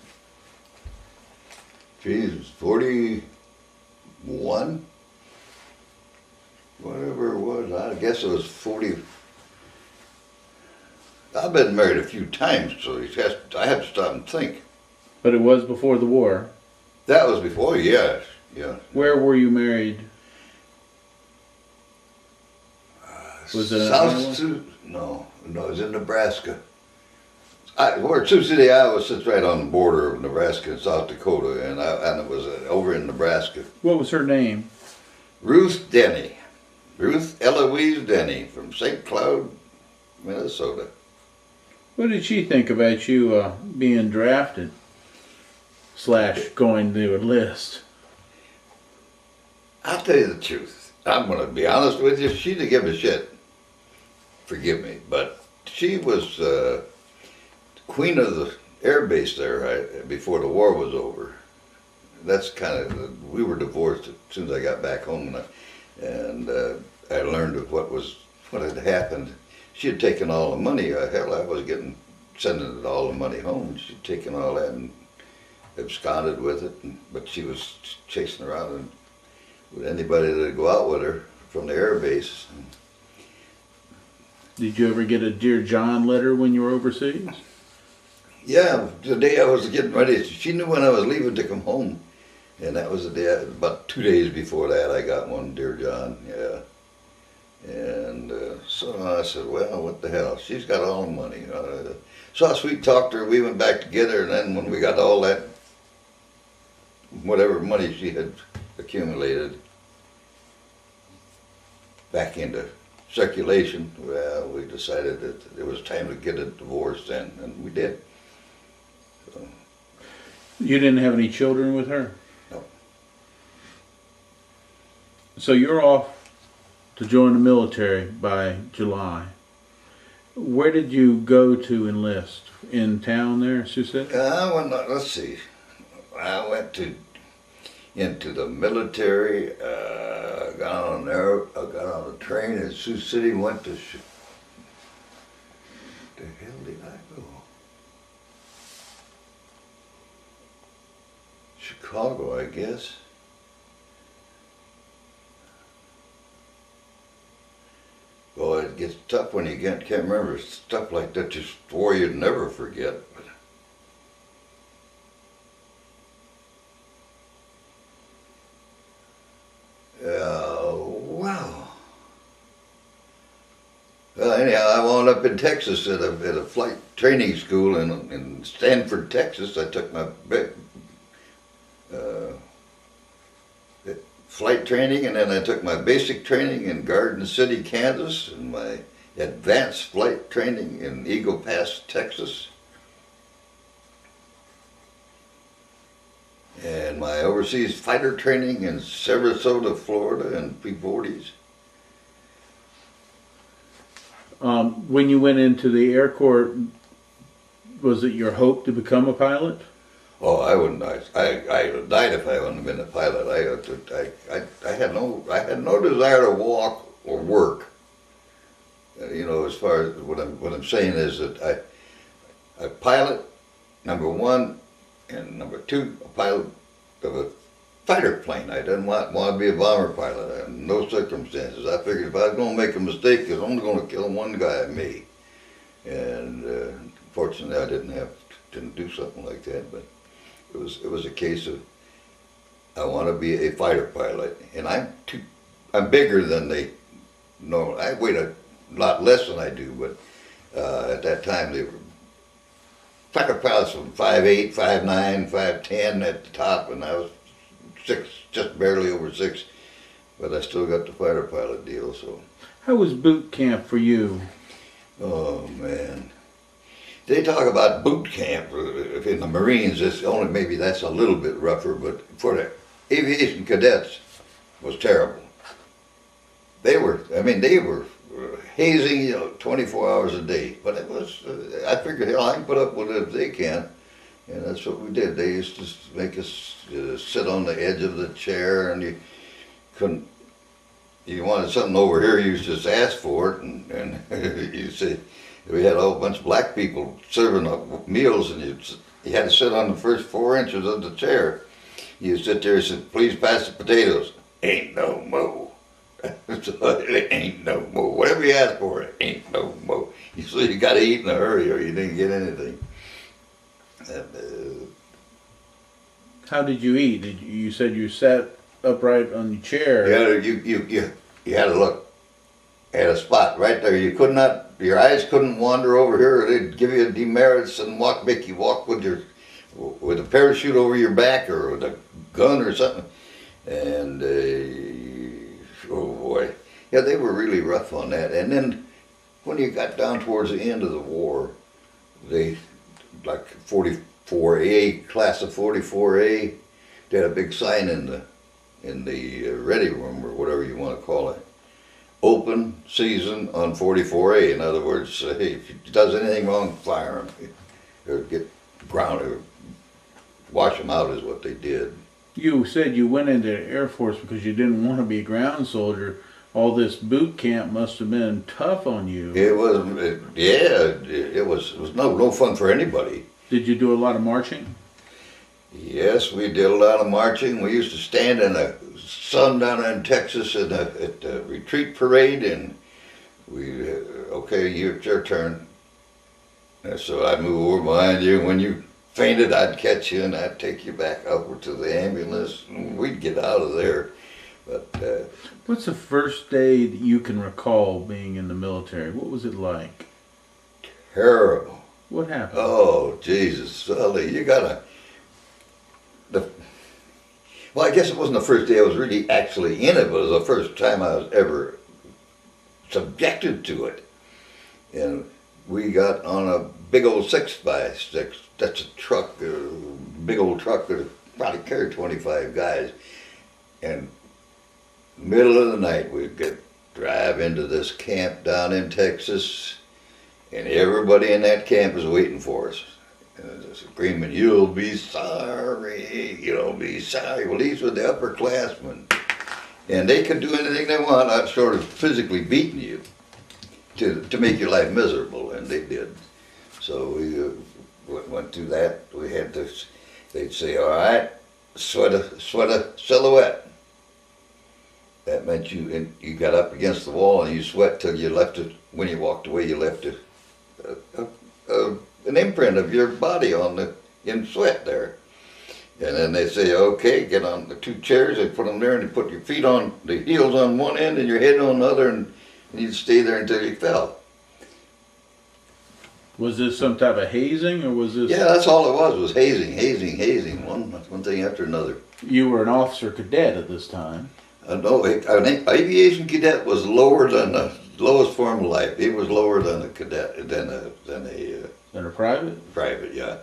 [SPEAKER 2] Geez, 41? Whatever it was, I guess it was 40. I've been married a few times, so I had to stop and think.
[SPEAKER 1] But it was before the war?
[SPEAKER 2] That was before, yes. Yeah.
[SPEAKER 1] Where were you married? Was it
[SPEAKER 2] No, it was in Nebraska. Where Sioux City, Iowa sits right on the border of Nebraska and South Dakota, and it was over in Nebraska.
[SPEAKER 1] What was her name?
[SPEAKER 2] Ruth Denny. Ruth Eloise Denny from St. Cloud, Minnesota.
[SPEAKER 1] What did she think about you being drafted / going to enlist?
[SPEAKER 2] I'll tell you the truth. I'm going to be honest with you. She didn't give a shit. Forgive me, but she was queen of the air base there before the war was over. That's we were divorced as soon as I got back home, and I learned of what had happened. She had taken all the money. Hell, I was sending all the money home. She'd taken all that and absconded with it, but she was chasing around with anybody that'd go out with her from the air base.
[SPEAKER 1] Did you ever get a Dear John letter when you were overseas?
[SPEAKER 2] Yeah, the day I was getting ready, she knew when I was leaving to come home. And that was the day, about 2 days before that, I got one, Dear John, yeah. And so I said, well, what the hell, she's got all the money. So I sweet talked her, we went back together, and then when we got all that, whatever money she had accumulated back into circulation, well, we decided that it was time to get a divorce then, and we did. So.
[SPEAKER 1] You didn't have any children with her?
[SPEAKER 2] No.
[SPEAKER 1] So you're off to join the military by July. Where did you go to enlist? In town there, Sioux City?
[SPEAKER 2] Let's see. I went into the military. I got on a train in Sioux City. Went to. The hell did I go? Chicago, I guess. Well, it gets tough when you can't remember stuff like that. Just swore you'd never forget. Wow. Well, anyhow, I wound up in Texas at a flight training school in Stanford, Texas. I took my uh, flight training, and then I took my basic training in Garden City, Kansas, and my advanced flight training in Eagle Pass, Texas, and my overseas fighter training in Sarasota, Florida, and P-40s.
[SPEAKER 1] When you went into the Air Corps, was it your hope to become a pilot?
[SPEAKER 2] Oh, I wouldn't. I would have died if I wouldn't have been a pilot. I had no desire to walk or work. You know, as far as what I'm saying is that I pilot, number one, and number two, a pilot of a fighter plane. I didn't want to be a bomber pilot in no circumstances. I figured if I was going to make a mistake, it was only going to kill one guy, me. And fortunately, I didn't do something like that. But it was a case of I want to be a fighter pilot, and I'm bigger than they know. I weigh a lot less than I do, but at that time they were fighter pilots from 5'8", 5'9", 5'10" at the top, and I was 6, just barely over 6, but I still got the fighter pilot deal. So,
[SPEAKER 1] how was boot camp for you?
[SPEAKER 2] oh man, they talk about boot camp in the Marines. It's only maybe that's a little bit rougher, but for the aviation cadets was terrible. They were hazing, you know, 24 hours a day. But it was, I figured, hell, I can put up with it if they can. And that's what we did. They used to make us sit on the edge of the chair, and you wanted something over here, you just asked for it, and you say, we had a whole bunch of black people serving up meals, and you had to sit on the first 4 inches of the chair. You sit there and said, please pass the potatoes. Ain't no mo. It ain't no mo. Whatever you ask for, it ain't no mo. So you got to eat in a hurry, or you didn't get anything. And,
[SPEAKER 1] how did you eat? You said you sat upright on the chair.
[SPEAKER 2] you had to look at a spot right there. You could not, your eyes couldn't wander over here, or they'd give you demerits and make you walk with a parachute over your back, or with a gun or something. And oh boy, yeah, they were really rough on that. And then when you got down towards the end of the war, they, like 44A, class of 44A, they had a big sign in the ready room, or whatever you want to call it. Open season on 44A. In other words, hey, if he does anything wrong, fire him. Or get grounded, or wash him out is what they did.
[SPEAKER 1] You said you went into the Air Force because you didn't want to be a ground soldier. All this boot camp must have been tough on you.
[SPEAKER 2] It was, it was no fun for anybody.
[SPEAKER 1] Did you do a lot of marching?
[SPEAKER 2] Yes, we did a lot of marching. We used to stand in the sun down in Texas at the retreat parade, and we, okay, it's your turn. And so I'd move over behind you. When you fainted, I'd catch you, and I'd take you back over to the ambulance, and we'd get out of there. But
[SPEAKER 1] what's the first day that you can recall being in the military? What was it like?
[SPEAKER 2] Terrible.
[SPEAKER 1] What happened?
[SPEAKER 2] Oh, Jesus, Sully, you gotta. Well, I guess it wasn't the first day I was really actually in it, but it was the first time I was ever subjected to it. And we got on a big old 6x6. That's a truck, a big old truck that probably carried 25 guys. And middle of the night, we'd drive into this camp down in Texas, and everybody in that camp is waiting for us. And they're screaming, "You'll be sorry, you'll be sorry." Well, these were the upperclassmen, and they could do anything they want, not sort of physically beating you to make your life miserable, and they did. So we went through that. We had to. They'd say, "All right, sweat a silhouette." That meant you got up against the wall and you sweat till you left it. When you walked away, you left an imprint of your body in sweat there. And then they say, "Okay, get on the two chairs." They put them there and you put your feet on the heels on one end and your head on the other, and you'd stay there until you fell.
[SPEAKER 1] Was this some type of hazing, or was this?
[SPEAKER 2] Yeah, that's all it was hazing, one thing after another.
[SPEAKER 1] You were an officer cadet at this time.
[SPEAKER 2] No, an aviation cadet was lower than the lowest form of life. He was lower than a cadet, than
[SPEAKER 1] a private?
[SPEAKER 2] Private, yeah.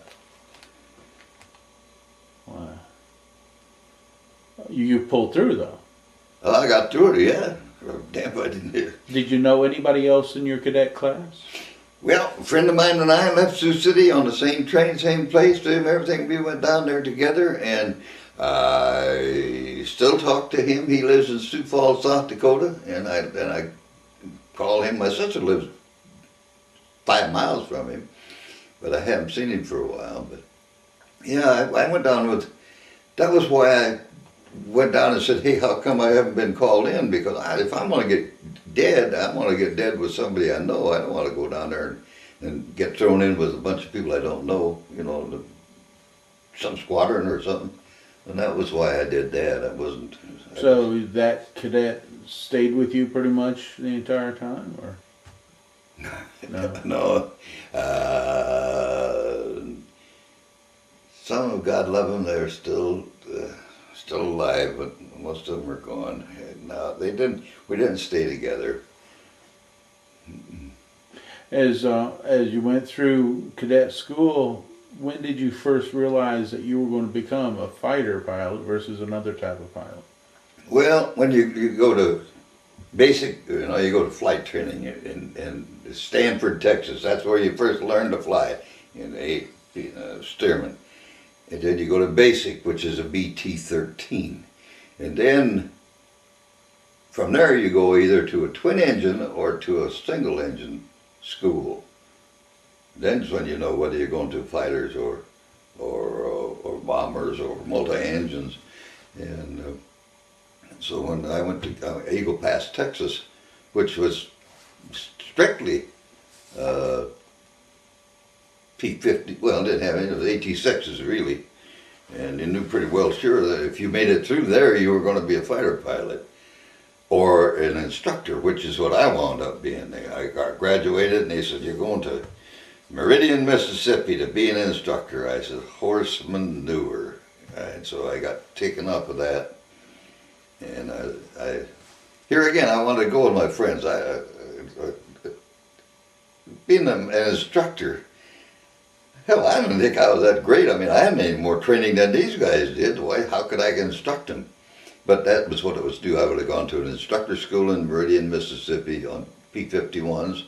[SPEAKER 1] Wow. You pulled through, though.
[SPEAKER 2] Oh, I got through it, yeah. Damn, I didn't hear.
[SPEAKER 1] Did you know anybody else in your cadet class?
[SPEAKER 2] Well, a friend of mine and I left Sioux City on the same train, same place, and everything. We went down there together, and I still talk to him. He lives in Sioux Falls, South Dakota, and I call him. My sister lives 5 miles from him, but I haven't seen him for a while. But yeah, I went down with. That was why I went down and said, "Hey, how come I haven't been called in?" Because if I'm going to get dead, I want to get dead with somebody I know. I don't want to go down there and get thrown in with a bunch of people I don't know. You know, some squadron or something. And that was why I did that. I wasn't.
[SPEAKER 1] So that cadet stayed with you pretty much the entire time, or?
[SPEAKER 2] No. Some of God love them. They're still alive, but most of them are gone. No, they didn't. We didn't stay together.
[SPEAKER 1] As you went through cadet school, when did you first realize that you were going to become a fighter pilot versus another type of pilot?
[SPEAKER 2] Well, when you go to basic, you go to flight training in Stanford, Texas. That's where you first learn to fly in Stearman. And then you go to basic, which is a BT-13. And then from there you go either to a twin engine or to a single engine school. Then's when you know whether you're going to fighters or bombers or multi-engines. And so when I went to Eagle Pass, Texas, which was strictly P-50, well, it didn't have any, it was AT-6s really. And you knew pretty well sure that if you made it through there, you were going to be a fighter pilot or an instructor, which is what I wound up being. I graduated and they said, "You're going to Meridian, Mississippi to be an instructor." I said, "Horse manure." And so I got taken up with that. And I here again, I wanted to go with my friends. Being an instructor, hell, I didn't think I was that great. I mean, I hadn't any more training than these guys did. Why? How could I instruct them? But that was what it was due. I would have gone to an instructor school in Meridian, Mississippi on P-51s.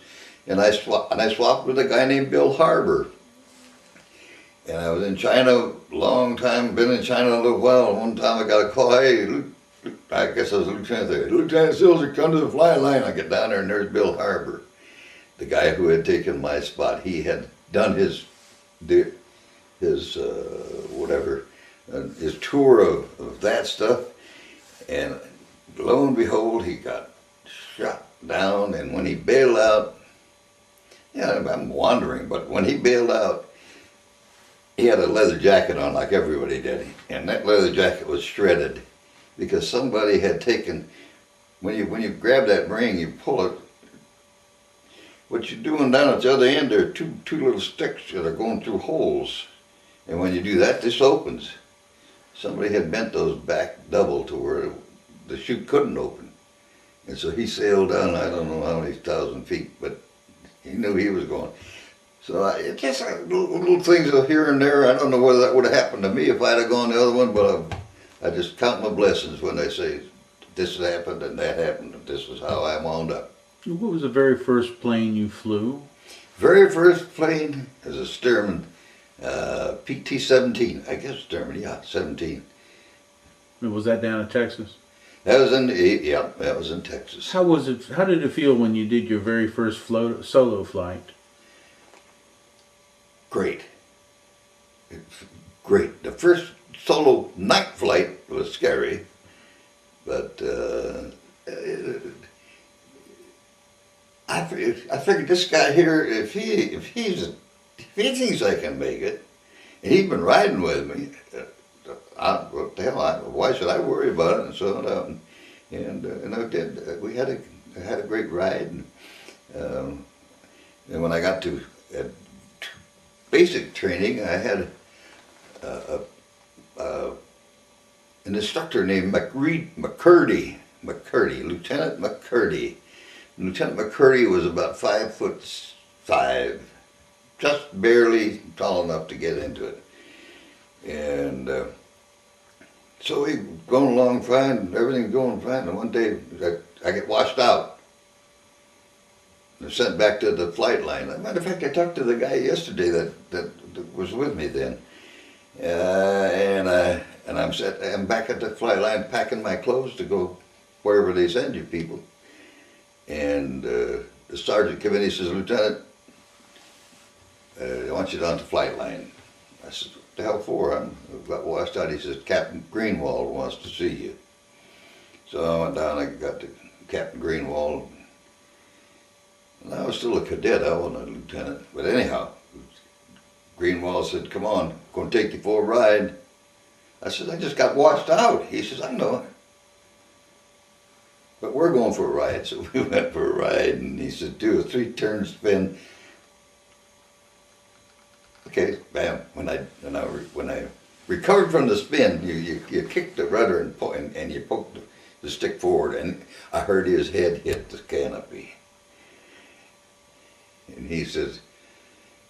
[SPEAKER 2] And I swapped with a guy named Bill Harbor. And I was in China a long time, been in China a little while. And one time I got a call, "Hey, I guess I was Lieutenant there. Lieutenant Silzer, come to the flying line." I get down there and there's Bill Harbor. The guy who had taken my spot. He had done his tour of that stuff. And lo and behold, he got shot down, and when he bailed out, I'm wandering, but when he bailed out, he had a leather jacket on like everybody did, and that leather jacket was shredded because somebody had taken, when you grab that ring, you pull it, what you're doing down at the other end, there are two little sticks that are going through holes, and when you do that, this opens. Somebody had bent those back double to where the chute couldn't open. And so he sailed down, I don't know how many thousand feet, but he knew he was going. So it just little things here and there. I don't know whether that would have happened to me if I'd have gone the other one, but I just count my blessings when they say this happened and that happened, and this is how I wound up.
[SPEAKER 1] What was the very first plane you flew?
[SPEAKER 2] Very first plane is a Stearman PT-17. I guess Stearman, yeah, 17.
[SPEAKER 1] Was that down in Texas?
[SPEAKER 2] That was that was in Texas.
[SPEAKER 1] How was it? How did it feel when you did your very first solo flight?
[SPEAKER 2] Great. Great. The first solo night flight was scary, but I figured this guy here, if he thinks I can make it, and he's been riding with me, what the hell? Why should I worry about it? And so and I did. We had a great ride, and when I got to basic training, I had an instructor named McCurdy, Lieutenant McCurdy. Lieutenant McCurdy was about 5'5", just barely tall enough to get into it. And so we going along fine, everything's going fine, and one day I get washed out. They're sent back to the flight line. As a matter of fact, I talked to the guy yesterday that was with me then. And I'm back at the flight line packing my clothes to go wherever they send you people. And the sergeant came in, he says, Lieutenant, I want you down to the flight line. I said, what the hell for? I got washed out. He says, Captain Greenwald wants to see you. So I went down, I got to Captain Greenwald. And I was still a cadet, I wasn't a lieutenant. But anyhow, Greenwald said, come on, I'm going to take you for a ride. I said, I just got washed out. He says, I know. But we're going for a ride. So we went for a ride, and he said, do a 3-turn spin. Okay, bam. When I recovered from the spin, you kick the rudder and you poke the stick forward, and I heard his head hit the canopy. And he says,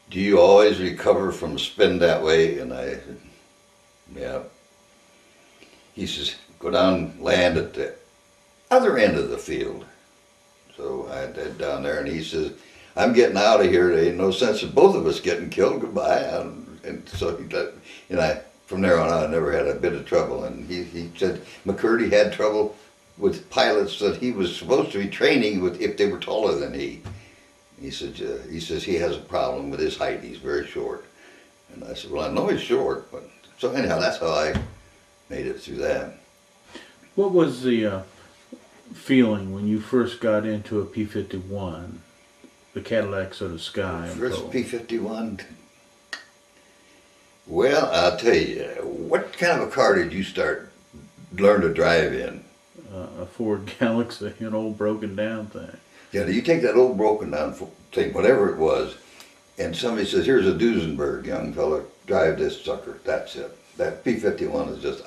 [SPEAKER 2] do you always recover from a spin that way? And I said, yeah. He says, go down, land at the other end of the field. So I did down there, and he says, I'm getting out of here. There ain't no sense of both of us getting killed. Goodbye. And so from there on out, I never had a bit of trouble. And he said McCurdy had trouble with pilots that he was supposed to be training with if they were taller than he. He says he has a problem with his height. He's very short. And I said, well, I know he's short. But so anyhow, that's how I made it through that.
[SPEAKER 1] What was the feeling when you first got into a P-51, the Cadillac sort of Sky?
[SPEAKER 2] First P-51? Well, I'll tell you, what kind of a car did you learn to drive in?
[SPEAKER 1] A Ford Galaxy, an old broken down thing.
[SPEAKER 2] Yeah, you take that old broken down thing, whatever it was, and somebody says, here's a Duesenberg, young fella, drive this sucker. That's it. That P-51 is just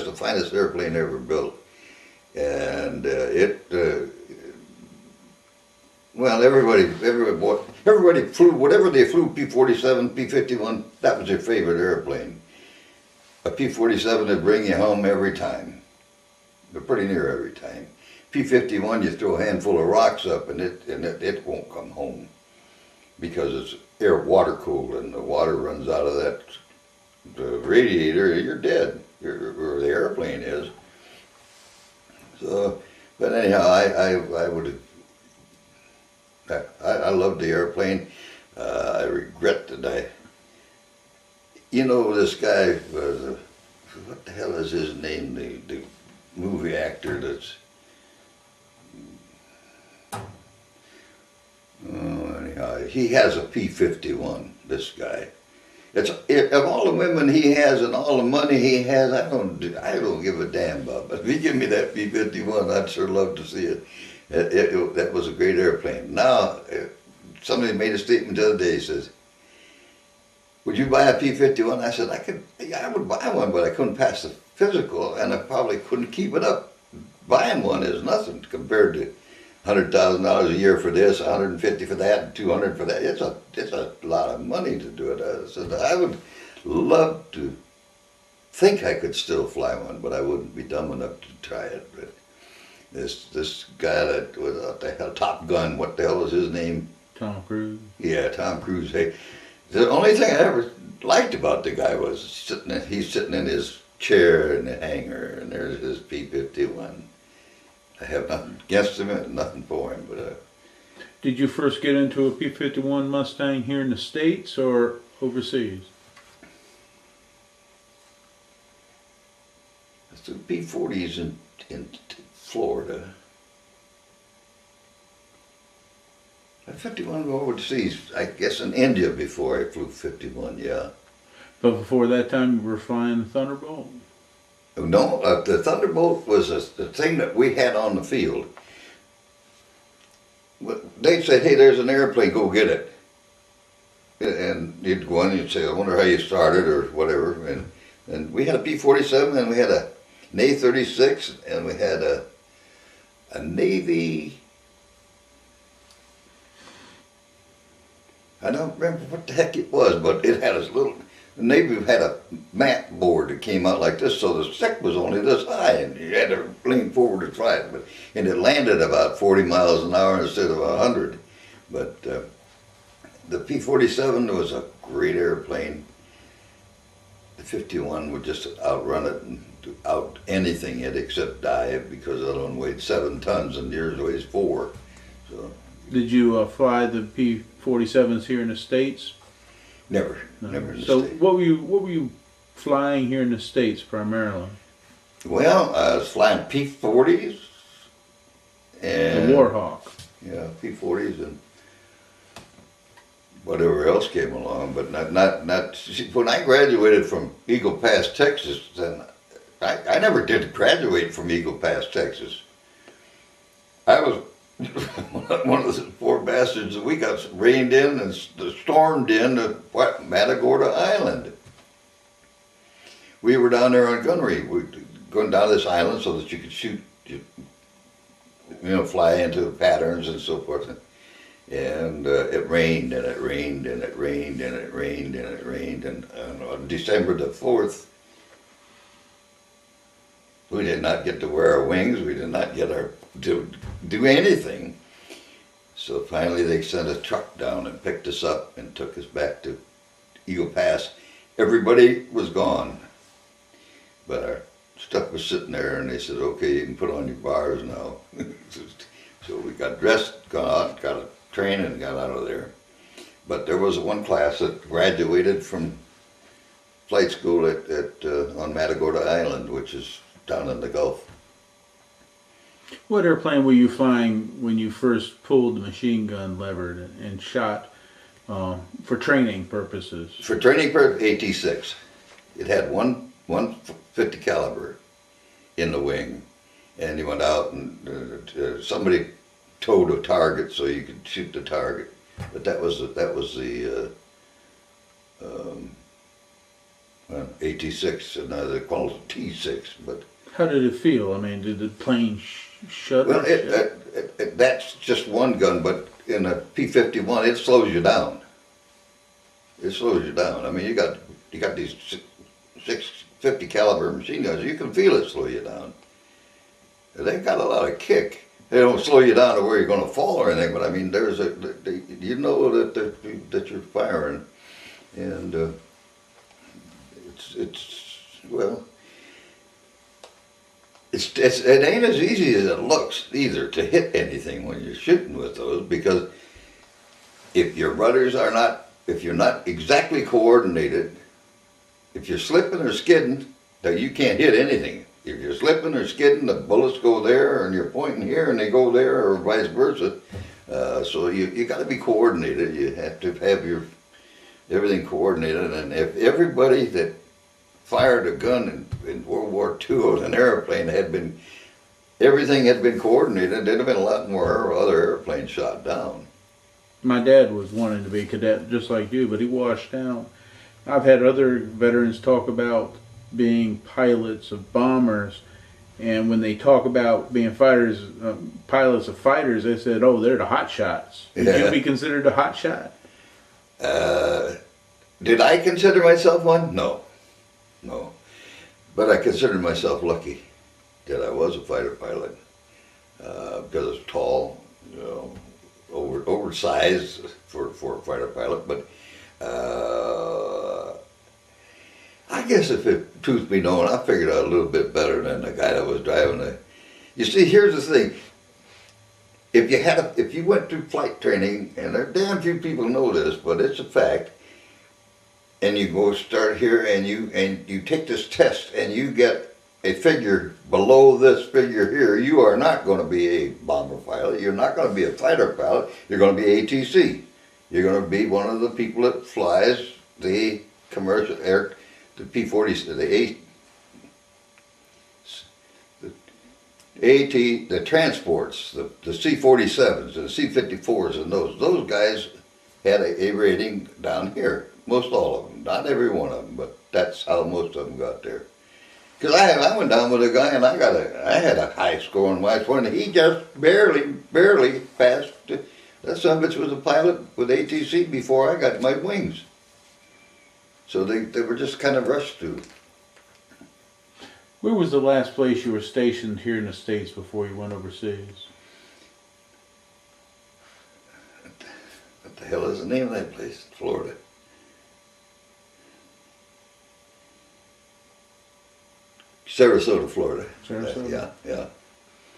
[SPEAKER 2] the finest airplane ever built. And well, everybody flew, whatever they flew, P-47, P-51, that was their favorite airplane. A P-47 would bring you home every time. But pretty near every time. P-51, you throw a handful of rocks up and it won't come home. Because it's water cooled and the water runs out of the radiator, you're dead. Or the airplane is. So, but anyhow, I loved the airplane. I regret that this guy was, what the hell is his name? The movie actor that's, anyhow, he has a P-51, this guy. Of all the women he has and all the money he has, I don't give a damn about. But if he give me that P-51, I'd sure love to see it. That was a great airplane. Now, somebody made a statement the other day. He says, "Would you buy a P-51?" I said, I would buy one, but I couldn't pass the physical, and I probably couldn't keep it up. Buying one is nothing compared to $100,000 a year for this, $150 for that, and $200 for that. It's a lot of money to do it. I said I would love to think I could still fly one, but I wouldn't be dumb enough to try it. But this guy that was out the hell, Top Gun, what the hell was his name?
[SPEAKER 1] Tom Cruise.
[SPEAKER 2] Yeah, Tom Cruise. Hey, the only thing I ever liked about the guy was he's sitting in his chair in the hangar, and there's his P-51. I have nothing against him and nothing for him, but
[SPEAKER 1] Did you first get into a P-51 Mustang here in the States or overseas?
[SPEAKER 2] the P-40s in Florida. I 51 overseas, I guess in India before I flew 51, yeah.
[SPEAKER 1] But before that time you were flying the Thunderbolt?
[SPEAKER 2] No, the Thunderbolt was the thing that we had on the field. They said, hey, there's an airplane, go get it. And you'd go in and you'd say, I wonder how you started or whatever. And we had a P-47 and we had an A-36 and we had a Navy, I don't remember what the heck it was, but it had this little, the Navy had a map board that came out like this, so the stick was only this high, and you had to lean forward to try it. And it landed about 40 miles an hour instead of 100. But the P-47 was a great airplane. The 51 would just outrun it and out anything it except dive, because that one weighed 7 tons and yours weighs 4. So.
[SPEAKER 1] Did you fly the P-47s here in the States?
[SPEAKER 2] Never,
[SPEAKER 1] No.
[SPEAKER 2] never in the
[SPEAKER 1] So
[SPEAKER 2] States.
[SPEAKER 1] what were you flying here in the States primarily?
[SPEAKER 2] Well, I was flying P-40s and
[SPEAKER 1] The Warhawk.
[SPEAKER 2] Yeah, P-40s and whatever else came along, but not. When I graduated from Eagle Pass, Texas, then I never did graduate from Eagle Pass, Texas. I was one of the poor bastards that we got reined in and stormed in to Matagorda Island. We were down there on gunnery, going down this island so that you could shoot, fly into the patterns and so forth. And it rained and it rained and it rained and it rained and it rained. And on December the 4th, we did not get to wear our wings. We did not get to do anything. So finally they sent a truck down and picked us up and took us back to Eagle Pass. Everybody was gone, but our stuff was sitting there, and they said, okay, you can put on your bars now. So we got dressed, got out, got a train, and got out of there. But there was one class that graduated from flight school on Matagorda Island, which is down in the Gulf.
[SPEAKER 1] What airplane were you flying when you first pulled the machine gun lever and shot for training purposes?
[SPEAKER 2] For training purposes, AT-6. It had one 50 caliber in the wing, and you went out and somebody towed a target so you could shoot the target. But that was the AT-6, and now they call it T-6. But
[SPEAKER 1] how did it feel? I mean, did the plane shudder?
[SPEAKER 2] well, that's just one gun, but in a P-51, it slows you down. It slows you down. I mean, you got these 650 caliber machine guns. You can feel it slow you down. They've got a lot of kick. They don't slow you down to where you're going to fall or anything, but I mean, you know that you're firing, and it ain't as easy as it looks either to hit anything when you're shooting with those, because if your rudders are not, if you're not exactly coordinated, if you're slipping or skidding, then you can't hit anything. If you're slipping or skidding, the bullets go there, and you're pointing here and they go there, or vice versa. So you got to be coordinated. You have to have everything coordinated, and if everybody that fired a gun in World War II on an airplane everything had been coordinated, there'd have been a lot more other airplanes shot down.
[SPEAKER 1] My dad was wanting to be a cadet just like you, but he washed out. I've had other veterans talk about being pilots of bombers, and when they talk about being pilots of fighters, they said, oh, they're the hot shots. Would you be considered a hot shot?
[SPEAKER 2] Did I consider myself one? No. But I considered myself lucky that I was a fighter pilot because I was tall, you know, oversized for a fighter pilot. But I guess if it truth be known, I figured out a little bit better than the guy that was driving the. You see, here's the thing. If you went through flight training, and there are damn few people know this, but it's a fact, and you go start here and you take this test and you get a figure below this figure here, you are not going to be a bomber pilot. You're not going to be a fighter pilot. You're going to be ATC. You're going to be one of the people that flies the commercial air, the P-40, the transports, the C-47s, the C-54s, and those guys had a rating down here. Most all of them, not every one of them, but that's how most of them got there. Because I went down with a guy and I had a high score on my one, and he just barely passed. That son of a bitch was a pilot with ATC before I got my wings. So they were just kind of rushed through.
[SPEAKER 1] Where was the last place you were stationed here in the States before you went overseas?
[SPEAKER 2] What the hell is the name of that place? Florida. Sarasota, Florida.
[SPEAKER 1] Sarasota?
[SPEAKER 2] Yeah.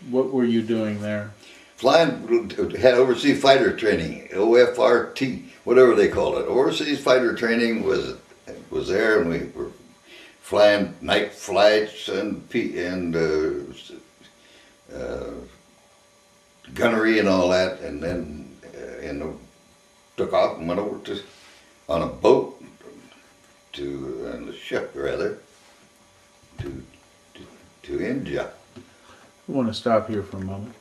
[SPEAKER 1] What were you doing there?
[SPEAKER 2] Flying, had overseas fighter training, OFRT, whatever they call it. Overseas fighter training was there, and we were flying night flights and gunnery and all that, and then took off and went over on a boat on the ship rather to India.
[SPEAKER 1] I want to stop here for a moment.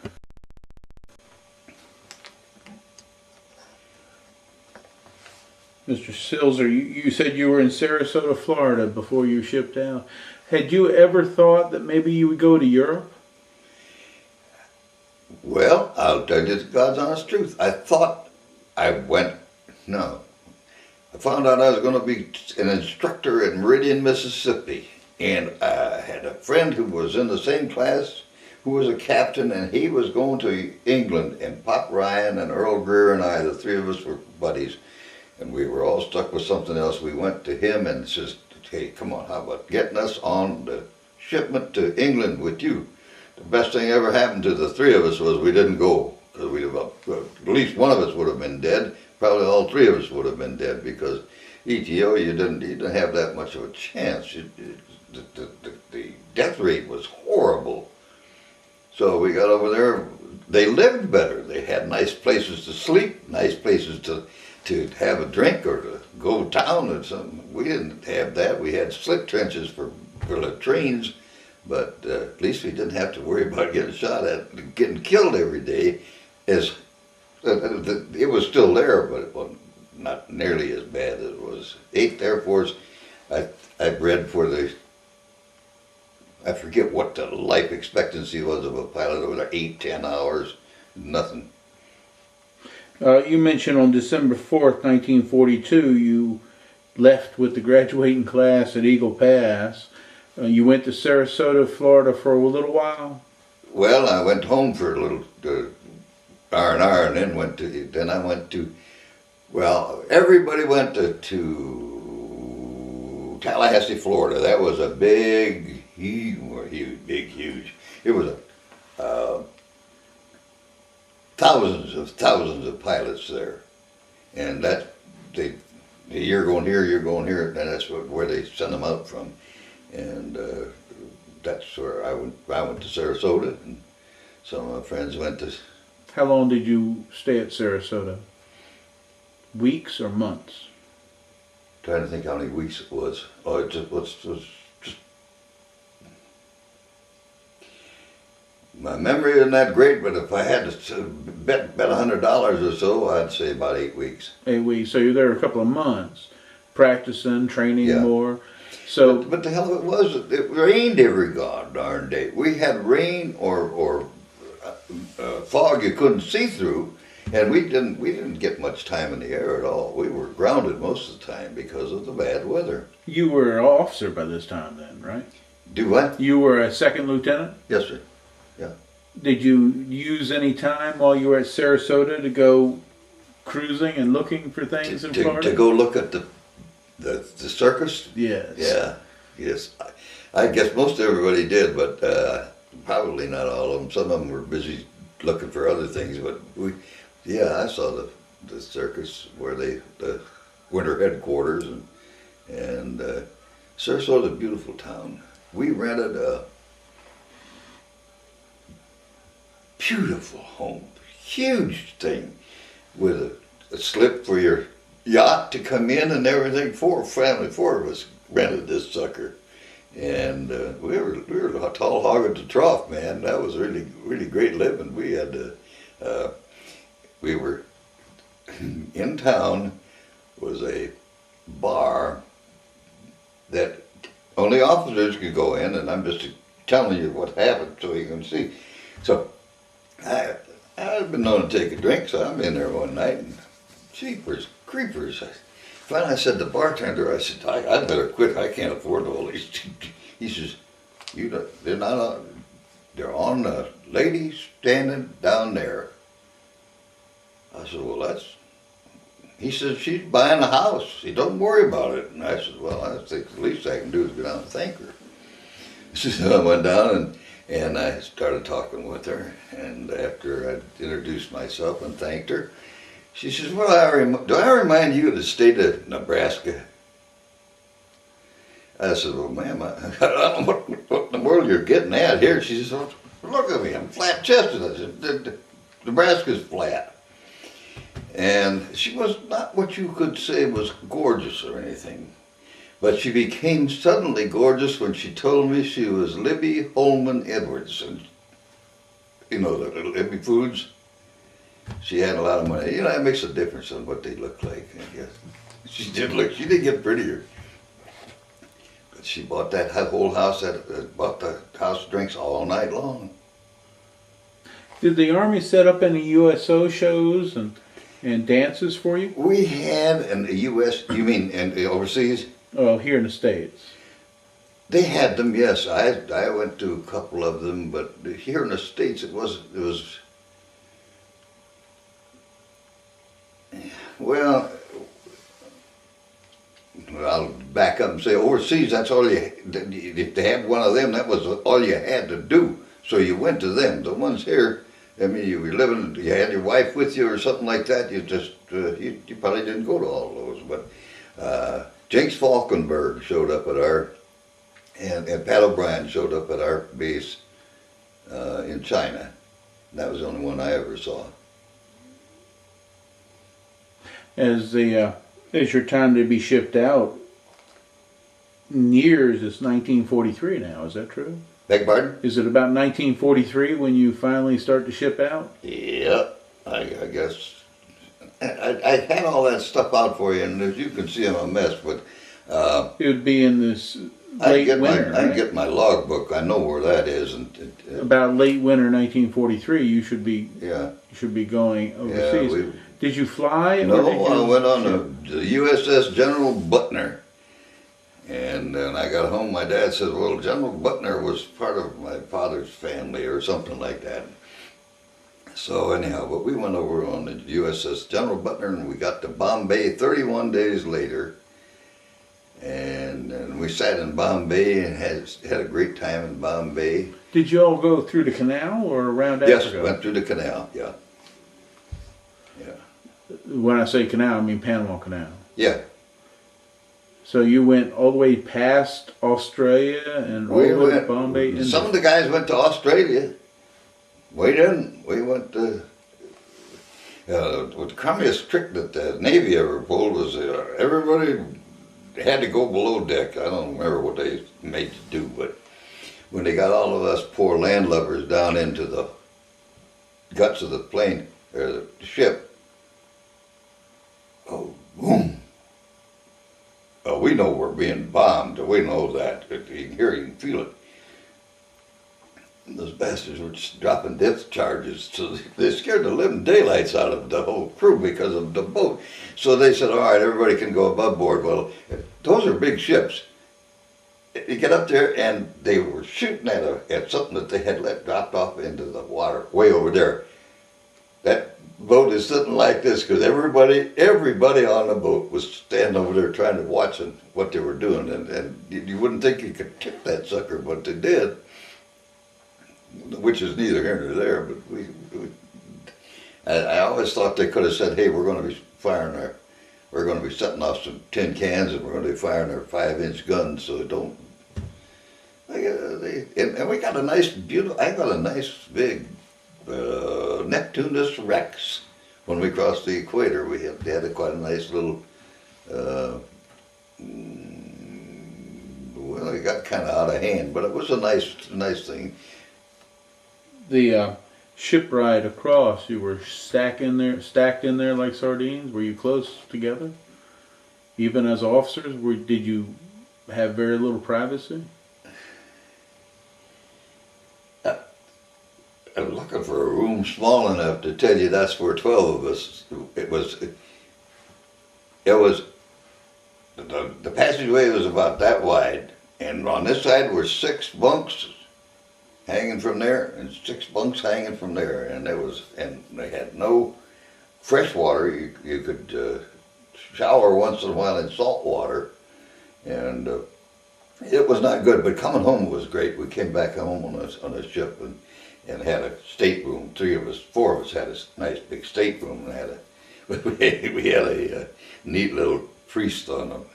[SPEAKER 1] Mr. Silzer, you said you were in Sarasota, Florida before you shipped out. Had you ever thought that maybe you would go to Europe?
[SPEAKER 2] Well, I'll tell you the God's honest truth. I thought I went, no. I found out I was going to be an instructor at Meridian, Mississippi. And I had a friend who was in the same class who was a captain, and he was going to England. And Pop Ryan and Earl Greer and I, the three of us were buddies. And we were all stuck with something else. We went to him and says, hey, come on, how about getting us on the shipment to England with you? The best thing ever happened to the three of us was we didn't go. Because at least one of us would have been dead. Probably all three of us would have been dead, because ETO, you didn't have that much of a chance. The death rate was horrible. So we got over there. They lived better. They had nice places to sleep, nice places to have a drink or to go to town or something. We didn't have that. We had slip trenches for latrines, but at least we didn't have to worry about getting shot at, getting killed every day. It was still there, but it wasn't not nearly as bad as it was. 8th Air Force, I bred for I forget what the life expectancy was of a pilot over there, 8-10 hours, nothing.
[SPEAKER 1] You mentioned on December 4th, 1942, you left with the graduating class at Eagle Pass. You went to Sarasota, Florida for a little while?
[SPEAKER 2] Well, I went home for a little R&R, and then I went to, well, everybody went to Tallahassee, Florida. That was a big, huge. It was thousands of pilots there, and you're going here, and that's where they send them out from, and that's where I went to Sarasota, and some of my friends went to.
[SPEAKER 1] How long did you stay at Sarasota? Weeks or months?
[SPEAKER 2] Trying to think how many weeks it was. Oh, it was just. My memory isn't that great, but if I had to bet $100 or so, I'd say about 8 weeks.
[SPEAKER 1] 8 weeks. So you're there a couple of months, practicing, training more. So,
[SPEAKER 2] but the hell of it was, it rained every god darn day. We had rain or fog you couldn't see through, and we didn't get much time in the air at all. We were grounded most of the time because of the bad weather.
[SPEAKER 1] You were an officer by this time then, right?
[SPEAKER 2] Do what?
[SPEAKER 1] You were a second lieutenant?
[SPEAKER 2] Yes, sir.
[SPEAKER 1] Did you use any time while you were at Sarasota to go cruising and looking for things in Florida?
[SPEAKER 2] To go look at the circus?
[SPEAKER 1] Yes.
[SPEAKER 2] Yeah, yes. I guess most everybody did, but probably not all of them. Some of them were busy looking for other things, but I saw the circus where the winter headquarters, and Sarasota's a beautiful town. We rented a beautiful home, huge thing, with a slip for your yacht to come in and everything. Four of us rented this sucker, and we were tall hog at the trough, man. That was really really great living. We had we were in town. Was a bar that only officers could go in, and I'm just telling you what happened so you can see. So I've been known to take a drink, so I'm in there one night, and jeepers creepers. Finally I said to the bartender, I said, I better quit, I can't afford all these. He says, they're not on, they're on the lady standing down there. I said, well, he said, she's buying a house. He said, don't worry about it. And I said, well, I think the least I can do is go down and thank her. So I went down and I started talking with her. And after I introduced myself and thanked her, she says, well, do I remind you of the state of Nebraska? I said, well, ma'am, I don't know what in the world you're getting at here. She says, well, look at me, I'm flat-chested. I said, Nebraska's flat. And she was not what you could say was gorgeous or anything. But she became suddenly gorgeous when she told me she was Libby Holman Edwards. And you know, the Libby Foods. She had a lot of money. You know, that makes a difference on what they look like, I guess. She did get prettier. But she bought that whole house, bought the house drinks all night long.
[SPEAKER 1] Did the Army set up any USO shows and dances for you?
[SPEAKER 2] We had in the U.S., you mean in overseas?
[SPEAKER 1] Oh, here in the States.
[SPEAKER 2] They had them, yes. I went to a couple of them, but here in the States it was well, I'll back up and say overseas, that's all if they had one of them, that was all you had to do. So you went to them. The ones here, I mean, you were living, you had your wife with you or something like that, you just, you probably didn't go to all those. But Jenks Falkenberg showed up at and Pat O'Brien showed up at our base in China. That was the only one I ever saw.
[SPEAKER 1] As your time to be shipped out, in years, it's 1943 now, is that true?
[SPEAKER 2] Beg pardon?
[SPEAKER 1] Is it about 1943 when you finally start to ship out?
[SPEAKER 2] Yep, I guess. I had all that stuff out for you, and as you can see, I'm a mess, but...
[SPEAKER 1] it would be in this late winter,
[SPEAKER 2] I get my logbook, I know where that is.
[SPEAKER 1] About late winter 1943, you should be going overseas.
[SPEAKER 2] Yeah,
[SPEAKER 1] did you fly?
[SPEAKER 2] No,
[SPEAKER 1] or did you
[SPEAKER 2] I went on the USS General Butner. And then I got home, my dad said, well, General Butner was part of my father's family or something like that. So anyhow, but we went over on the USS General Butner and we got to Bombay 31 days later. And we sat in Bombay and had a great time in Bombay.
[SPEAKER 1] Did you all go through the canal or around Africa?
[SPEAKER 2] Yes, went through the canal, yeah.
[SPEAKER 1] When I say canal, I mean Panama Canal.
[SPEAKER 2] Yeah.
[SPEAKER 1] So you went all the way past Australia and over to Bombay?
[SPEAKER 2] Some of the guys went to Australia. We didn't. We went to... the crummiest trick that the Navy ever pulled was everybody had to go below deck. I don't remember what they made you do, but when they got all of us poor landlubbers down into the guts of the plane, or the ship, oh, boom. Oh, we know we're being bombed. We know that. You can hear it, you can feel it. And those bastards were just dropping death charges. So they scared the living daylights out of the whole crew because of the boat. So they said, all right, everybody can go above board. Well, those are big ships. you get up there and they were shooting at something that they had let dropped off into the water way over there. That boat is sitting like this because everybody on the boat was standing over there trying to watch what they were doing, and you wouldn't think you could tip that sucker, but they did, which is neither here nor there. But I always thought they could have said, "Hey, we're going to be we're going to be setting off some tin cans, and we're going to be firing our 5-inch guns, so don't." And we got a nice, beautiful. I got a nice big Neptunus Rex when we crossed the equator. They had quite a nice little. Well, it got kind of out of hand, but it was a nice thing.
[SPEAKER 1] The ship ride across, you were stacked in there like sardines. Were you close together? Even as officers, did you have very little privacy?
[SPEAKER 2] I was looking for a room small enough to tell you that's for 12 of us. It was the passageway was about that wide, and on this side were 6 bunks hanging from there, and 6 bunks hanging from there, and they had no fresh water. You could shower once in a while in salt water, and it was not good. But coming home was great. We came back home on a ship and had a stateroom. 4 of us had a nice big stateroom, and we had a neat little priest on them.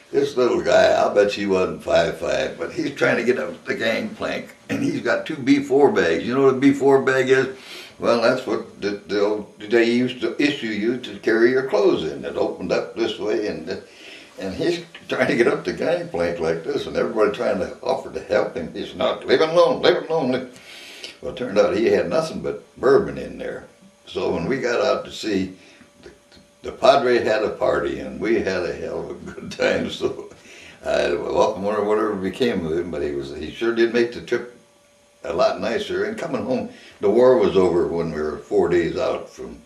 [SPEAKER 2] This little guy, I'll bet he wasn't 5'5", but he's trying to get up the gangplank, and he's got 2 B4 bags. You know what a B4 bag is? Well, that's what they used to issue you to carry your clothes in. It opened up this way, and he's trying to get up the gangplank like this, and everybody trying to offer to help him. He's not, leave him alone, leave him alone. Well, it turned out he had nothing but bourbon in there. So when we got out to sea, the Padre had a party, and we had a hell of a good time. So I often wonder whatever became of him, but he sure did make the trip a lot nicer. And coming home, the war was over when we were 4 days out from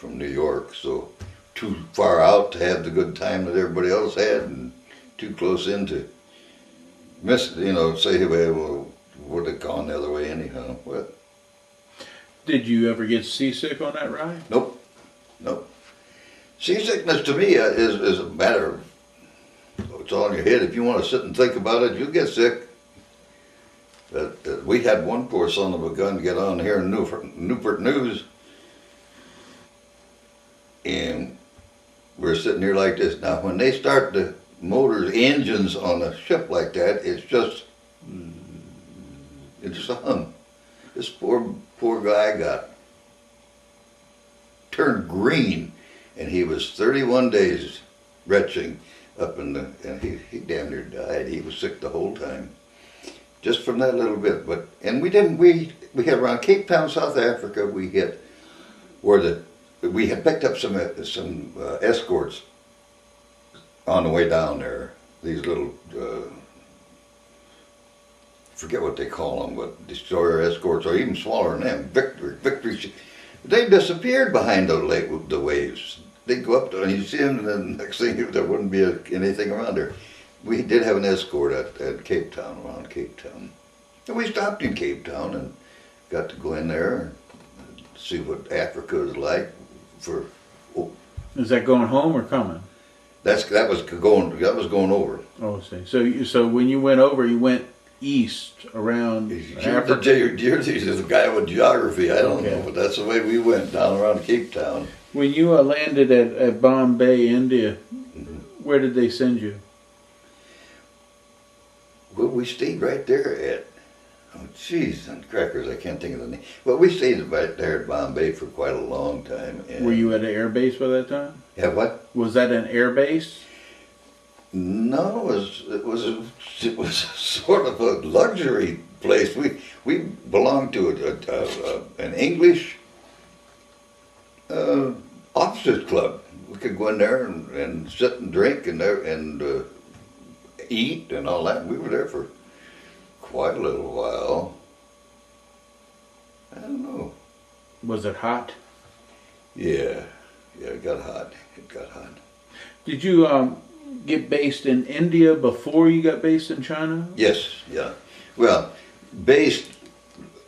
[SPEAKER 2] New York, so too far out to have the good time that everybody else had, and too close in to miss, say, well, would have gone the other way anyhow. But
[SPEAKER 1] did you ever get seasick on that ride?
[SPEAKER 2] Nope. Seasickness to me is a matter of, it's all in your head. If you want to sit and think about it, you'll get sick. But we had one poor son of a gun get on here in Newport News, and we're sitting here like this. Now, when they start the engines on a ship like that, it's just a hum. This poor guy turned green, and he was 31 days retching up and he damn near died. He was sick the whole time, just from that little bit. We had around Cape Town, South Africa. We had picked up some escorts on the way down there. These little forget what they call them, but destroyer escorts, or even smaller than them. Victory. They disappeared behind the waves. They'd go up there and you see them, and then the next thing there wouldn't be anything around there. We did have an escort at Cape Town, around Cape Town. And we stopped in Cape Town and got to go in there and see what Africa is like.
[SPEAKER 1] Is that going home or coming?
[SPEAKER 2] That was going over.
[SPEAKER 1] Oh, I see. So when you went over, you went east around Africa?
[SPEAKER 2] You're the guy with geography. I don't know, but that's the way we went, down around Cape Town.
[SPEAKER 1] When you landed at Bombay, India, where did they send you?
[SPEAKER 2] Well, we stayed right there at, oh jeez, and crackers, I can't think of the name. But we stayed right there at Bombay for quite a long time.
[SPEAKER 1] Were you at an air base by that time?
[SPEAKER 2] Yeah, what?
[SPEAKER 1] Was that an air base?
[SPEAKER 2] No, it was sort of a luxury place. We belonged to an English officers club. We could go in there and sit and drink and eat and all that. We were there for quite a little while. I don't know.
[SPEAKER 1] Was it hot?
[SPEAKER 2] Yeah, it got hot. It got hot.
[SPEAKER 1] Did you get based in India before you got based in China?
[SPEAKER 2] Yes, yeah. Well, based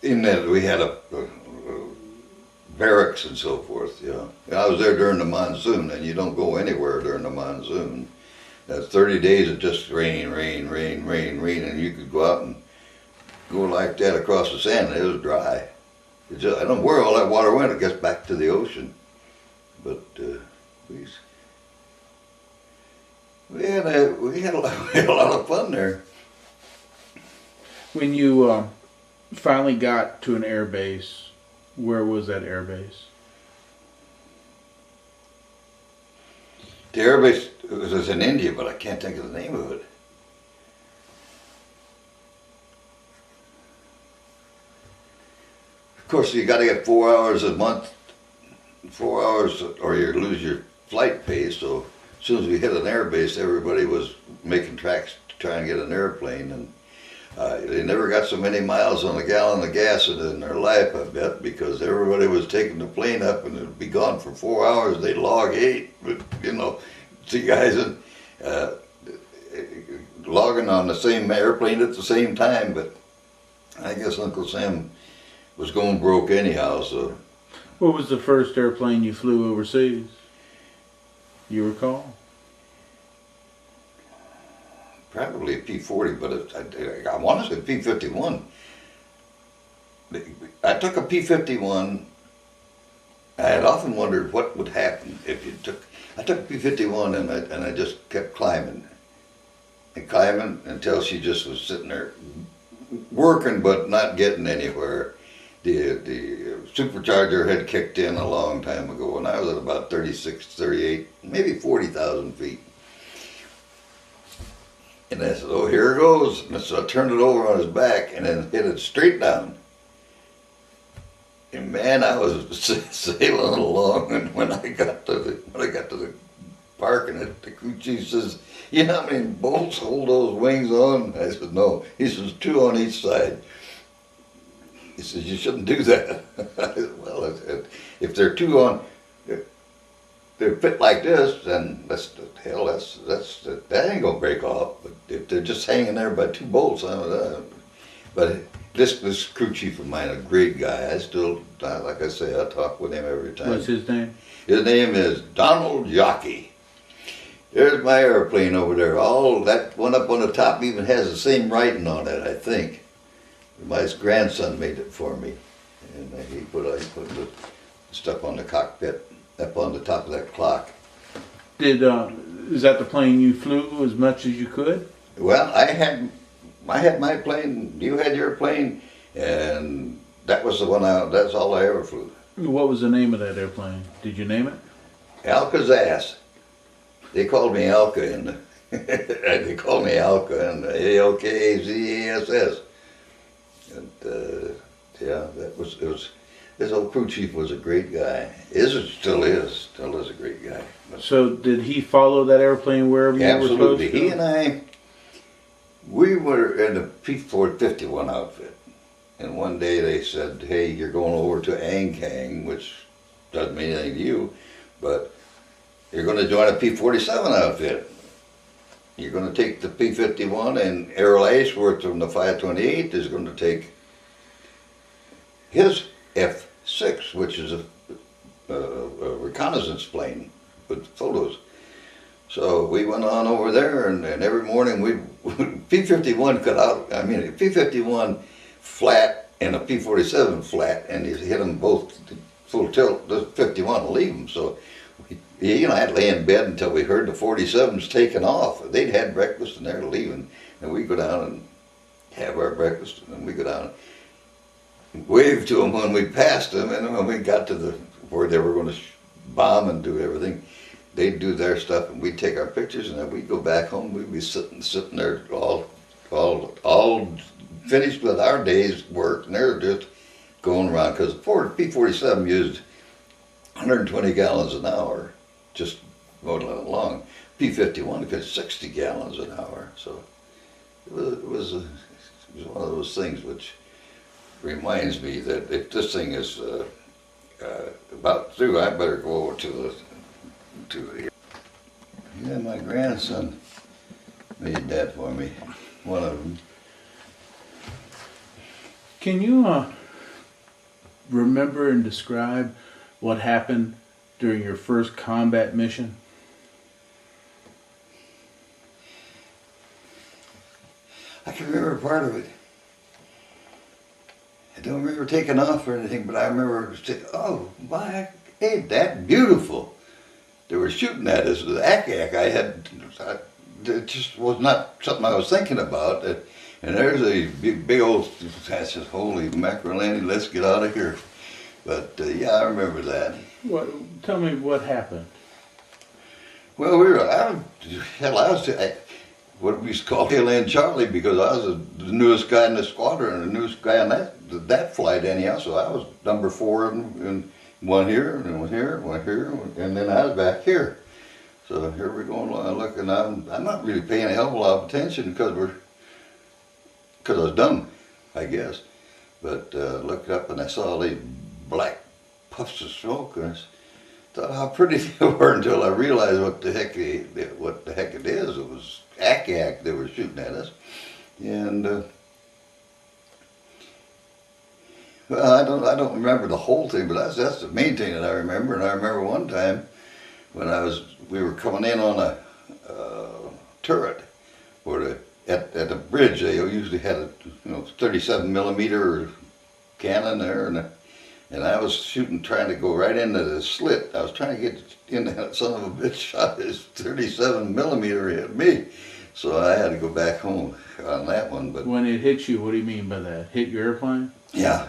[SPEAKER 2] in that we had a barracks and so forth, yeah. I was there during the monsoon, and you don't go anywhere during the monsoon. That's 30 days of just rain, rain, rain, rain, rain, and you could go out and go like that across the sand, and it was dry. It just, I don't know where all that water went. It gets back to the ocean. But we had a lot of fun there.
[SPEAKER 1] When you finally got to an air base, where was that air base?
[SPEAKER 2] The air base was in India, but I can't think of the name of it. Of course, you got to get 4 hours a month, 4 hours, or you lose your flight pay. So as soon as we hit an air base, everybody was making tracks to try and get an airplane, and they never got so many miles on a gallon of gas in their life, I bet, because everybody was taking the plane up and it'd be gone for 4 hours. They'd log 8, but see guys logging on the same airplane at the same time. But I guess Uncle Sam was going broke anyhow. So,
[SPEAKER 1] what was the first airplane you flew overseas? You recall?
[SPEAKER 2] Probably a P-40, but I want to say P-51. I took a P-51. I had often wondered what would happen if you took. I took a P-51 and I just kept climbing and climbing until she just was sitting there working but not getting anywhere. The supercharger had kicked in a long time ago, and I was at about 36, 38, maybe 40,000 feet. And I said, oh, here it goes. And so I turned it over on his back and then hit it straight down. And man, I was sailing along, and when I got to the parking lot, the crew chief says, "You know how many bolts hold those wings on?" I said, "No." He says, "2 on each side." He says, "You shouldn't do that." I said, well, if they're 2 on, they're fit like this, then that ain't gonna break off. But if they're just hanging there by 2 bolts, but this crew chief of mine, a great guy. I still, like I say, I talk with him every time.
[SPEAKER 1] What's his name?
[SPEAKER 2] His name is Donald Yockey. There's my airplane over there. All that one up on the top even has the same writing on it, I think. My grandson made it for me, and he put the stuff on the cockpit up on the top of that clock.
[SPEAKER 1] Is that the plane you flew as much as you could?
[SPEAKER 2] Well, I had my plane. You had your plane, and that was the one. That's all I ever flew.
[SPEAKER 1] What was the name of that airplane? Did you name it?
[SPEAKER 2] Alcazaz. They called me Alka they called me Alka and Alkazass. And yeah, it was. This old crew chief was a great guy. Still is a great guy. But
[SPEAKER 1] so did he follow that airplane wherever you were supposed to?
[SPEAKER 2] Absolutely. He and I, we were in the P-451 outfit. And one day they said, "Hey, you're going over to Ankang," which doesn't mean anything to you, but you're going to join a P-47 outfit. You're going to take the P-51, and Harrell Ashworth from the 528 is going to take his F-6, which is a reconnaissance plane with photos. So we went on over there, and every morning P-51 cut out. I mean, a P-51 flat and a P-47 flat, and you hit them both full tilt. The 51 will leave them. So I had to lay in bed until we heard the 47s taking off. They'd had breakfast and they're leaving, and we go down and have our breakfast, and then we go down and wave to them when we passed them, and when we got to where they were going to bomb and do everything, they'd do their stuff, and we'd take our pictures, and then we'd go back home. We'd be sitting there all finished with our day's work, and they're just going around, because P-47 used 120 gallons an hour just going along. P-51 could 60 gallons an hour. So it was one of those things which reminds me that if this thing is about through, I better go over to the Yeah, my grandson made that for me. One of them.
[SPEAKER 1] Can you remember and describe what happened during your first combat mission?
[SPEAKER 2] I can remember part of it. I don't remember taking off or anything, but I remember saying, oh, my, ain't that beautiful? They were shooting at us with ACAC. It just was not something I was thinking about. And there's a big old, I said, holy macaroni, let's get out of here. But yeah, I remember that.
[SPEAKER 1] Tell me what happened.
[SPEAKER 2] Well, I was what we used to call Hill and Charlie, because I was the newest guy in the squadron, and the newest guy on that flight anyhow. So I was number 4 and one here, and one here, one here, and then I was back here. So here we're going along looking. I'm not really paying a hell of a lot of attention because I was dumb, I guess. But looked up and I saw these black puffs of smoke, and I thought how pretty they were until I realized what the heck it is. It was ACAC they were shooting at us, and well, I don't remember the whole thing, but that's the main thing that I remember. And I remember one time when we were coming in on a turret, where at the bridge they usually had a 37 millimeter cannon there, and I was shooting, trying to go right into the slit. I was trying to get in that son of a bitch shot. His 37 millimeter hit me, so I had to go back home on that one. But
[SPEAKER 1] when it hit you, what do you mean by that? Hit your airplane?
[SPEAKER 2] Yeah.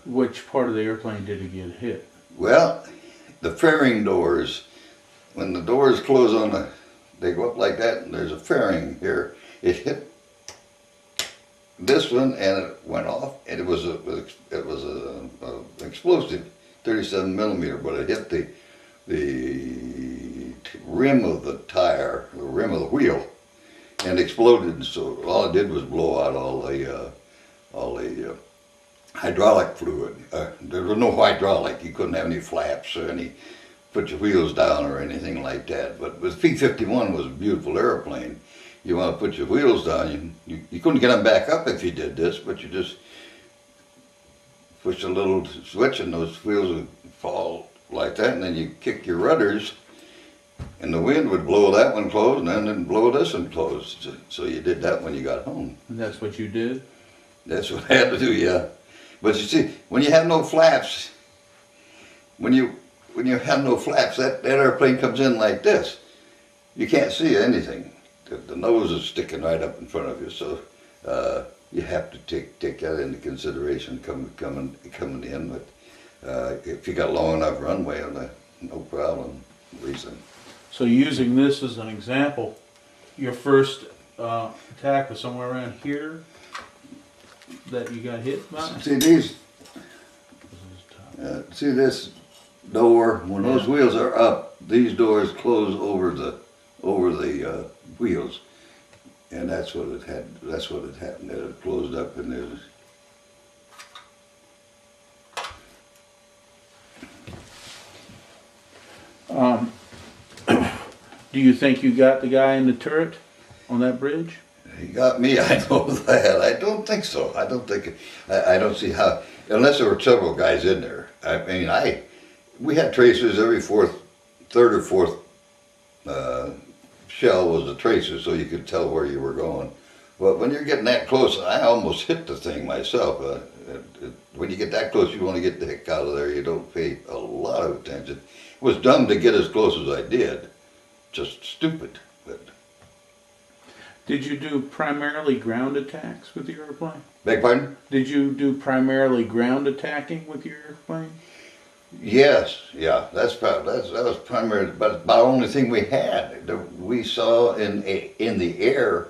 [SPEAKER 1] Which part of the airplane did it get hit?
[SPEAKER 2] Well, the fairing doors. When the doors close they go up like that, and there's a fairing here. It hit this one, and it went off, and it was a explosive, 37 millimeter, but it hit the rim of the tire, the rim of the wheel, and exploded. So all it did was blow out all the hydraulic fluid. There was no hydraulic. You couldn't have any flaps or put your wheels down or anything like that. But the P-51 was a beautiful airplane. You want to put your wheels down, you couldn't get them back up if you did this, but you just push a little switch and those wheels would fall like that, and then you kick your rudders and the wind would blow that one closed and then it'd blow this one closed. So you did that when you got home.
[SPEAKER 1] And that's what you did?
[SPEAKER 2] That's what I had to do, yeah. But you see, when you have no flaps, when you have no flaps, that airplane comes in like this. You can't see anything. The nose is sticking right up in front of you, so you have to take that into consideration coming in. But if you got long enough runway, no problem. Reason.
[SPEAKER 1] So using this as an example, your first attack was somewhere around here that you got hit by?
[SPEAKER 2] See this door, when those wheels are up, these doors close over the wheels, and that's what it happened. It closed up, and there's
[SPEAKER 1] do you think you got the guy in the turret on that bridge?
[SPEAKER 2] He got me, I know that. I don't think so. I don't see how, unless there were several guys in there. I mean, we had tracers every third or fourth shell was a tracer, so you could tell where you were going. But when you're getting that close, I almost hit the thing myself. When you get that close, you want to get the heck out of there. You don't pay a lot of attention. It was dumb to get as close as I did. Just stupid. But
[SPEAKER 1] did you do primarily ground attacks with your airplane?
[SPEAKER 2] Beg pardon?
[SPEAKER 1] Did you do primarily ground attacking with your airplane?
[SPEAKER 2] Yes, yeah, that was primarily, but about the only thing we had. We saw in the air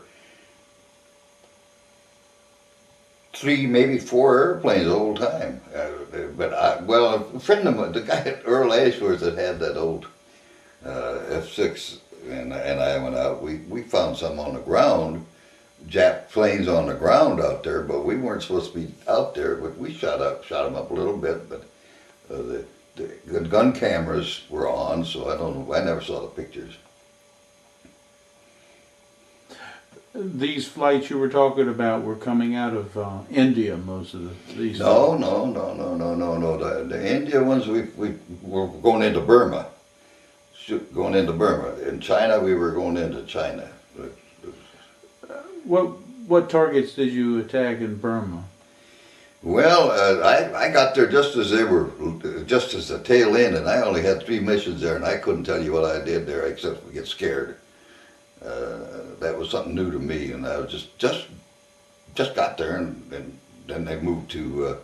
[SPEAKER 2] 3, maybe 4 airplanes the whole time. A friend of mine, the guy at Earl Ashworth that had that old F6, and I went out. We found some on the ground, Jap planes on the ground out there, but we weren't supposed to be out there. But we shot them up a little bit, but the gun cameras were on, so I don't know. I never saw the pictures.
[SPEAKER 1] These flights you were talking about were coming out of India, most of these.
[SPEAKER 2] No, no, no, no, no, no, no. The India ones, we were going into Burma. Going into Burma. In China, we were going into China.
[SPEAKER 1] What targets did you attack in Burma?
[SPEAKER 2] Well, I got there just as just as the tail end, and I only had 3 missions there, and I couldn't tell you what I did there except get scared. That was something new to me, and I was just got there, and then they moved to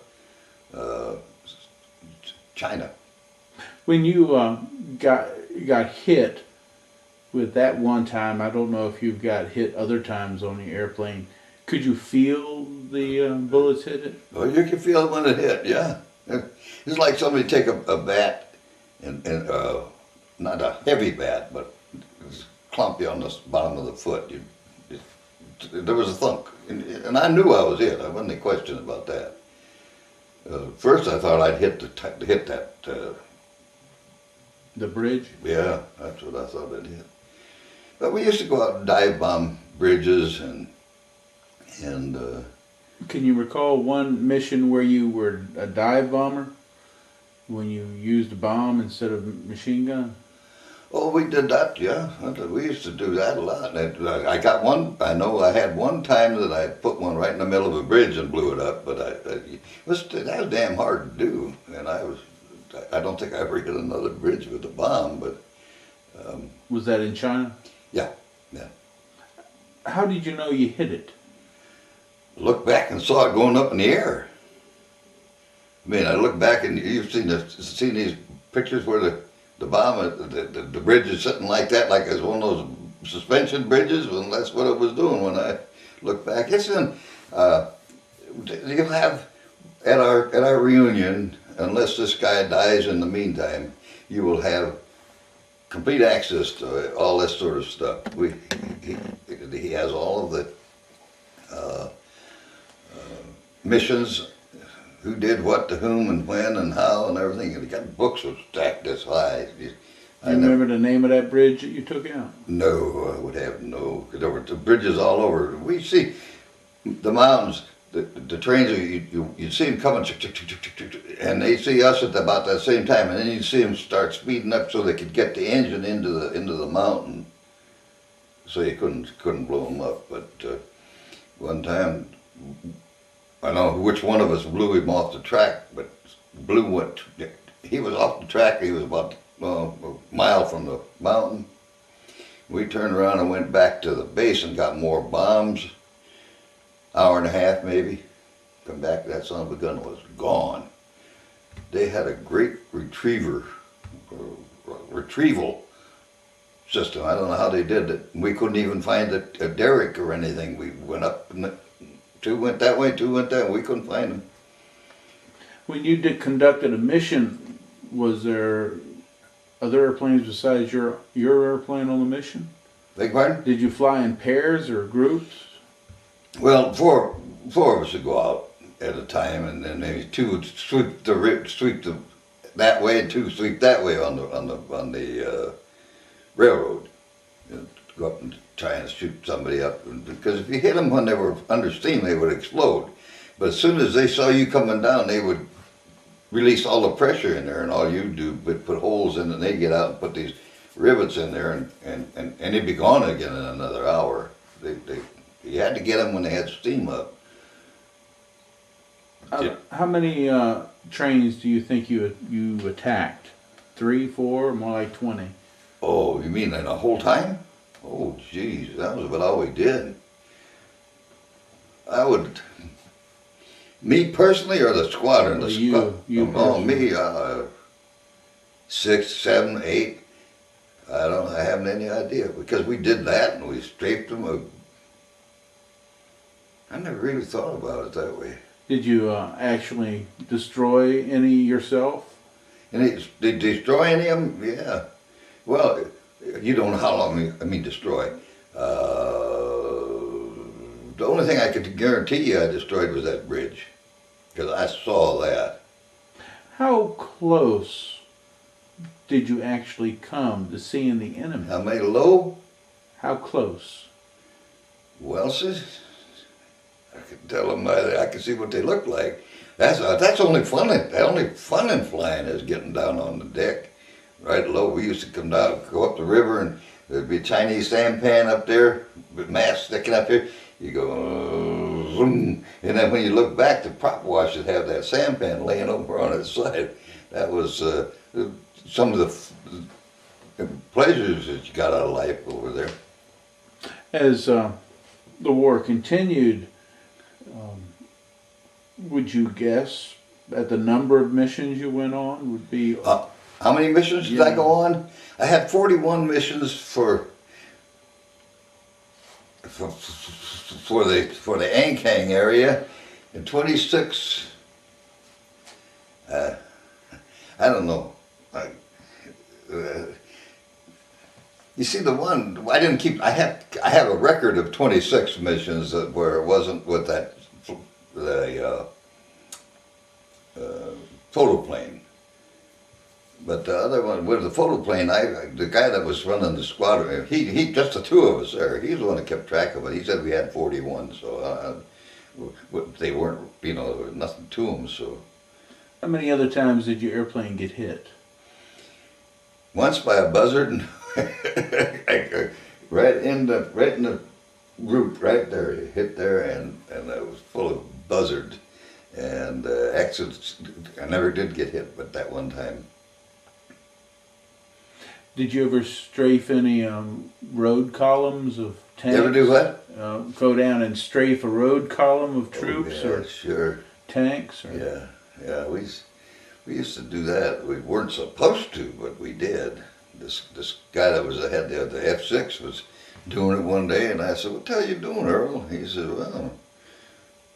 [SPEAKER 2] China.
[SPEAKER 1] When you got hit with that one time, I don't know if you've got hit other times on the airplane. Could you feel the bullets hit it?
[SPEAKER 2] Oh, you can feel it when it hit, yeah. It's like somebody take a bat and not a heavy bat, but clump you on the bottom of the foot. There was a thunk, and I knew I was hit. I wasn't any question about that. First, I thought I'd hit that.
[SPEAKER 1] The bridge?
[SPEAKER 2] Yeah, that's what I thought I'd hit. But we used to go out and dive bomb bridges and.
[SPEAKER 1] Can you recall one mission where you were a dive bomber? When you used a bomb instead of machine gun?
[SPEAKER 2] Oh, we did that, yeah. We used to do that a lot. I got one, I know I had one time that I put one right in the middle of a bridge and blew it up, but that was damn hard to do. And I don't think I ever hit another bridge with a bomb, but.
[SPEAKER 1] Was that in China?
[SPEAKER 2] Yeah, yeah.
[SPEAKER 1] How did you know you hit it?
[SPEAKER 2] Looked back and saw it going up in the air. I mean, I looked back and you've seen these pictures where the bomb, the bridge is sitting like that, like it's one of those suspension bridges, and that's what it was doing when I looked back. It's in, you'll have, at our reunion, unless this guy dies in the meantime, you will have complete access to all this sort of stuff. He has all of the missions, who did what to whom and when and how and everything. And he got books that stacked this high.
[SPEAKER 1] Do you remember the name of that bridge that you took out?
[SPEAKER 2] No, I would have no. Because there were bridges all over. We see the mountains, the trains, you'd see them coming, and they see us at about that same time, and then you'd see them start speeding up so they could get the engine into the mountain, so you couldn't blow them up. But one time, I don't know which one of us blew him off the track, but he was off the track. He was about a mile from the mountain. We turned around and went back to the base and got more bombs. Hour and a half maybe. Come back, that son of a gun was gone. They had a great retrieval system. I don't know how they did it. We couldn't even find a derrick or anything. We went up and 2 went that way, 2 went that way. We couldn't find them.
[SPEAKER 1] When you conducted a mission, was there other airplanes besides your airplane on the mission?
[SPEAKER 2] Beg pardon?
[SPEAKER 1] Did you fly in pairs or groups?
[SPEAKER 2] Well, four of us would go out at a time, and then maybe 2 would sweep that way, and 2 sweep that way on the railroad. Go up and try and shoot somebody up, because if you hit them when they were under steam, they would explode. But as soon as they saw you coming down, they would release all the pressure in there, and all you do but put holes in it, and they get out and put these rivets in there, and they'd be gone again in another hour. You had to get them when they had steam up.
[SPEAKER 1] How many trains do you think you attacked? 3, 4, or more like 20?
[SPEAKER 2] Oh, you mean in a whole time? Oh, geez, that was about all we did. Me personally, or the squadron?
[SPEAKER 1] Well, you
[SPEAKER 2] me, 6, 7, 8. I haven't any idea, because we did that and we strafed them. I never really thought about it that way.
[SPEAKER 1] Did you actually destroy any yourself?
[SPEAKER 2] Did destroy any of them? Yeah. Well, you don't know how long I mean destroy. The only thing I could guarantee you I destroyed was that bridge, because I saw that.
[SPEAKER 1] How close did you actually come to seeing the enemy?
[SPEAKER 2] I made low.
[SPEAKER 1] How close?
[SPEAKER 2] Well, sis, I could tell them, I could see what they look like. That's only fun. The only fun in flying is getting down on the deck, right low. We used to come down, go up the river, and there'd be a Chinese sampan up there with masts sticking up here. You go, zoom, and then when you look back, the prop wash would have that sampan laying over on its side. That was some of the pleasures that you got out of life over there.
[SPEAKER 1] As the war continued, would you guess at the number of missions you went on would be?
[SPEAKER 2] How many missions did I go on? I had 41 missions for the Ankang area, and 26. I don't know. You see, the one I didn't keep. I have a record of 26 missions where it wasn't with the photo plane. But the other one with the photo plane, the guy that was running the squadron, he just the two of us there. He's the one that kept track of it. He said we had 41, so they weren't, there was nothing to them. So,
[SPEAKER 1] How many other times did your airplane get hit?
[SPEAKER 2] once by a buzzard, and right in the root right there, it hit there, and it was full of buzzards. And accidents, I never did get hit, but that one time.
[SPEAKER 1] Did you ever strafe any road columns of tanks?
[SPEAKER 2] You ever do what?
[SPEAKER 1] Go down and strafe a road column of troops or
[SPEAKER 2] sure.
[SPEAKER 1] tanks? Or?
[SPEAKER 2] Yeah, we used to do that. We weren't supposed to, but we did. This guy that was ahead of the F6 was doing it one day, and I said, "What the hell are you doing, Earl?" He said, "Well,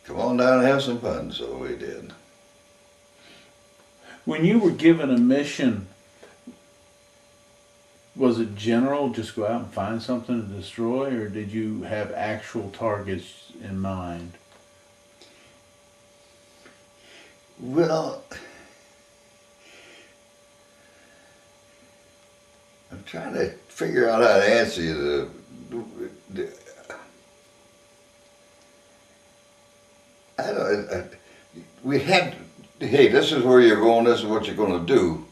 [SPEAKER 2] come on down and have some fun." So we did.
[SPEAKER 1] When you were given a mission, was it general, just go out and find something to destroy, or did you have actual targets in mind?
[SPEAKER 2] Well, I'm trying to figure out how to answer you. I don't. We had. Hey, this is where you're going. This is what you're going to do.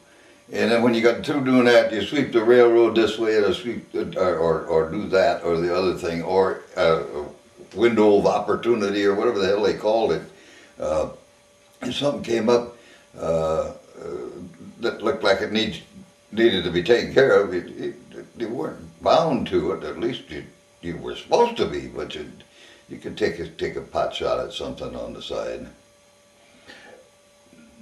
[SPEAKER 2] And then when you got through doing that, you sweep the railroad this way, or sweep, or do that, or the other thing, or a window of opportunity, or whatever the hell they called it. And something came up that looked like it needed to be taken care of. You weren't bound to it. At least you were supposed to be, but you could take a pot shot at something on the side.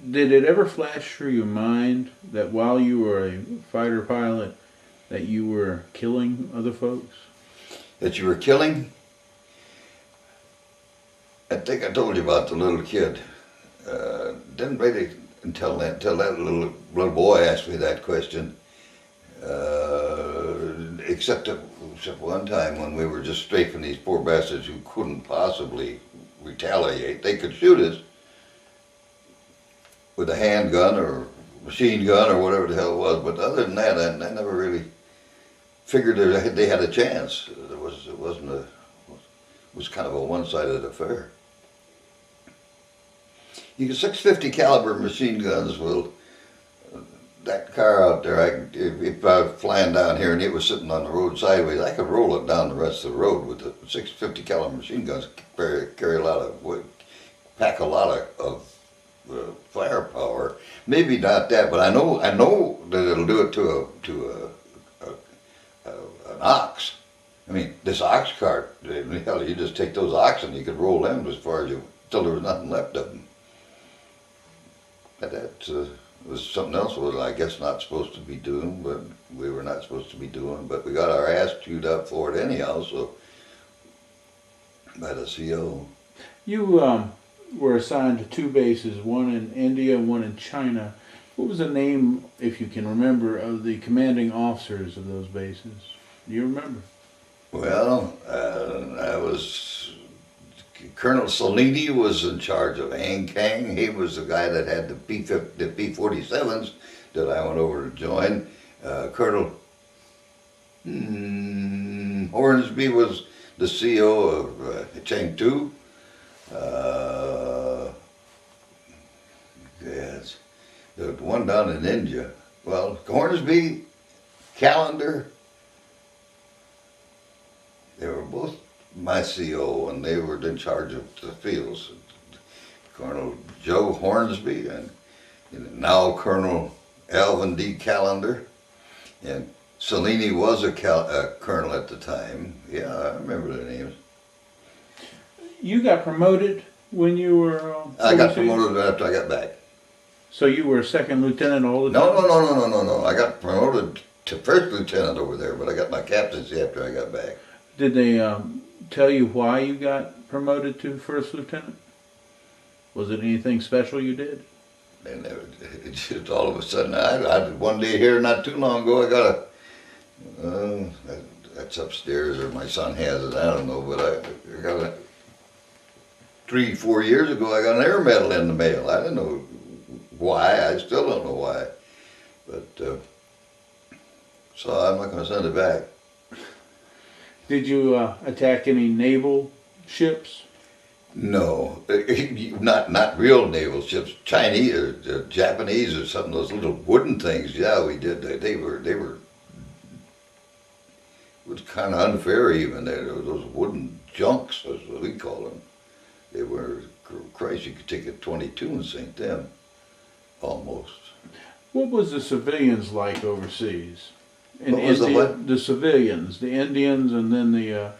[SPEAKER 1] Did it ever flash through your mind that while you were a fighter pilot, that you were killing other folks?
[SPEAKER 2] That you were killing? I think I told you about the little kid. Didn't really until that little boy asked me that question. Except one time when we were just strafing these poor bastards who couldn't possibly retaliate. They could shoot us with a handgun or machine gun or whatever the hell it was, but other than that, I never really figured they had a chance. It was kind of a one-sided affair. You get 650 caliber machine guns. Well, that car out there, if I was flying down here and it was sitting on the road sideways, I could roll it down the rest of the road with the 650 caliber machine guns. Carry a lot of weight, pack a lot of firepower. Maybe not that, but I know that it'll do it to an ox. I mean, this ox cart. Hell, you just take those oxen, you could roll them as far as till there was nothing left of them. That was something else was I guess not supposed to be doing, but we were not supposed to be doing. But we got our ass chewed up for it anyhow. So by the CO.
[SPEAKER 1] You were assigned to 2 bases, one in India and one in China. What was the name, if you can remember, of the commanding officers of those bases? Do you remember?
[SPEAKER 2] Well, I was. Colonel Salini was in charge of Ankang. He was the guy that had the P-47s that I went over to join. Colonel Hornsby was the CO of Chengdu. Yes, the one down in India. Well, Hornsby, Callender, they were both my CO, and they were in charge of the fields. Colonel Joe Hornsby and now Colonel Alvin D. Callender, and Cellini was a colonel at the time. Yeah, I remember their names.
[SPEAKER 1] You got promoted when you were
[SPEAKER 2] I got
[SPEAKER 1] overseas?
[SPEAKER 2] promoted after I got back.
[SPEAKER 1] So you were a second lieutenant all the
[SPEAKER 2] No,
[SPEAKER 1] time?
[SPEAKER 2] no. I got promoted to first lieutenant over there, but I got my captaincy after I got back.
[SPEAKER 1] Did they tell you why you got promoted to first lieutenant? Was it anything special you did?
[SPEAKER 2] And it just all of a sudden, I one day here not too long ago, I got that's upstairs, or my son has it, I don't know, but I got a 3-4 years ago, I got an air medal in the mail. I didn't know why, I still don't know why, but so I'm not going to send it back.
[SPEAKER 1] Did you attack any naval ships?
[SPEAKER 2] No, not real naval ships. Chinese or Japanese or something. Those little wooden things. Yeah, we did. They were. It was kind of unfair even. They were those wooden junks, as we call them. They were. Christ, you could take a 22 and sink them, almost.
[SPEAKER 1] What was the civilians like overseas?
[SPEAKER 2] What was the what?
[SPEAKER 1] The civilians, the Indians, and then the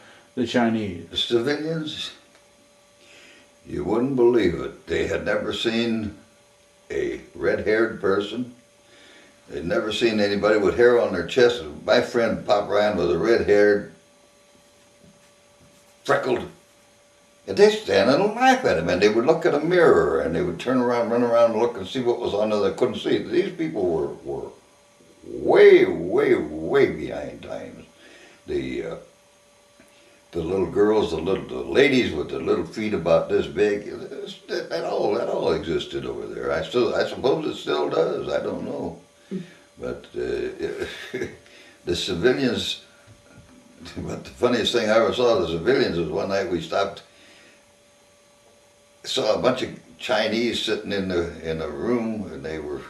[SPEAKER 1] Chinese.
[SPEAKER 2] The civilians. You wouldn't believe it. They had never seen a red-haired person. They'd never seen anybody with hair on their chest. My friend Pop Ryan was a red-haired, freckled. And they stand and laugh at him, and they would look at a mirror, and they would turn around, run around, and look and see what was on there. They couldn't see. These people were way, way behind times. The little girls, the ladies with the little feet about this big, that all existed over there. I suppose it still does. I don't know, but the civilians. But the funniest thing I ever saw of the civilians was one night we saw a bunch of Chinese sitting in a room, and they were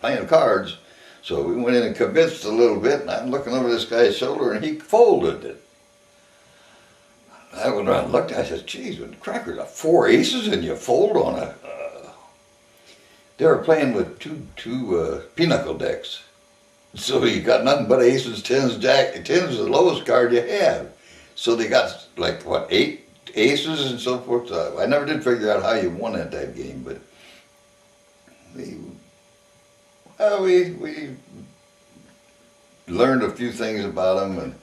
[SPEAKER 2] playing cards. So we went in and convinced a little bit, and I'm looking over this guy's shoulder, and he folded it. I went around and looked at it, I said, geez, with crackers, 4 aces and you fold on a... They were playing with two pinochle decks. So you got nothing but aces, tens, tens is the lowest card you have. So they got like, what, 8 aces and so forth. So I never did figure out how you won at that game, but we learned a few things about them, and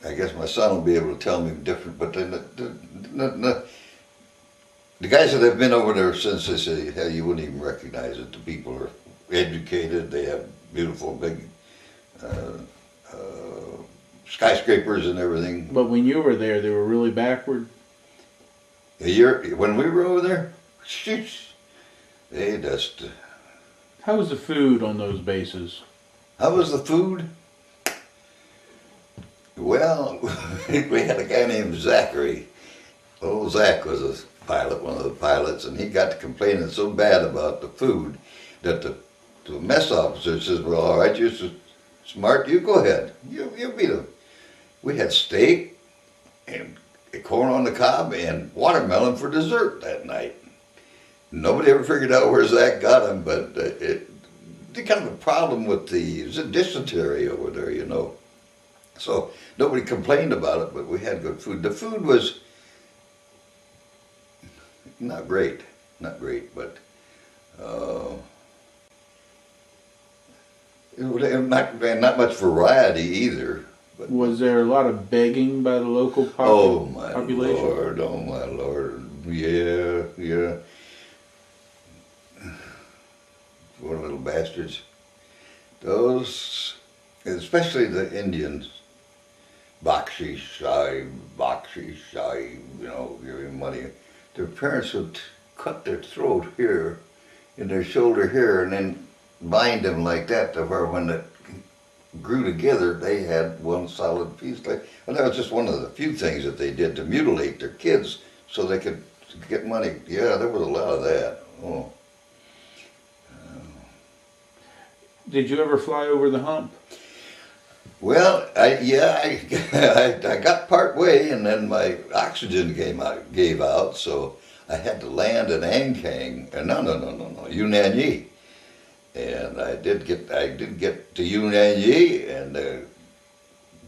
[SPEAKER 2] I guess my son will be able to tell me different, but the guys that have been over there since, they say, hell, you wouldn't even recognize it. The people are educated, they have beautiful big skyscrapers and everything.
[SPEAKER 1] But when you were there, they were really backward?
[SPEAKER 2] When we were over there, sheesh, they just...
[SPEAKER 1] How was the food on those bases?
[SPEAKER 2] How was the food? Well, we had a guy named Zachary. Old Zach was a pilot, one of the pilots, and he got to complaining so bad about the food that the mess officer says, well, all right, you're so smart, you go ahead. You beat him. We had steak and corn on the cob and watermelon for dessert that night. Nobody ever figured out where Zach got him, but it kind of a problem with the dysentery over there, you know. So nobody complained about it, but we had good food. The food was not great, but not much variety either. But
[SPEAKER 1] was there a lot of begging by the local population?
[SPEAKER 2] Oh my lord, yeah. Poor little bastards. Those, especially the Indians, bakshish sahib, you know, giving money. Their parents would cut their throat here, in their shoulder here, and then bind them like that to where when grew together, they had one solid piece. And that was just one of the few things that they did to mutilate their kids so they could get money. Yeah, there was a lot of that. Oh.
[SPEAKER 1] Did you ever fly over the hump?
[SPEAKER 2] Well, I got part way, and then my oxygen gave out, so I had to land at Ankang. No, Yunnan. And I did get to Yunnan, and the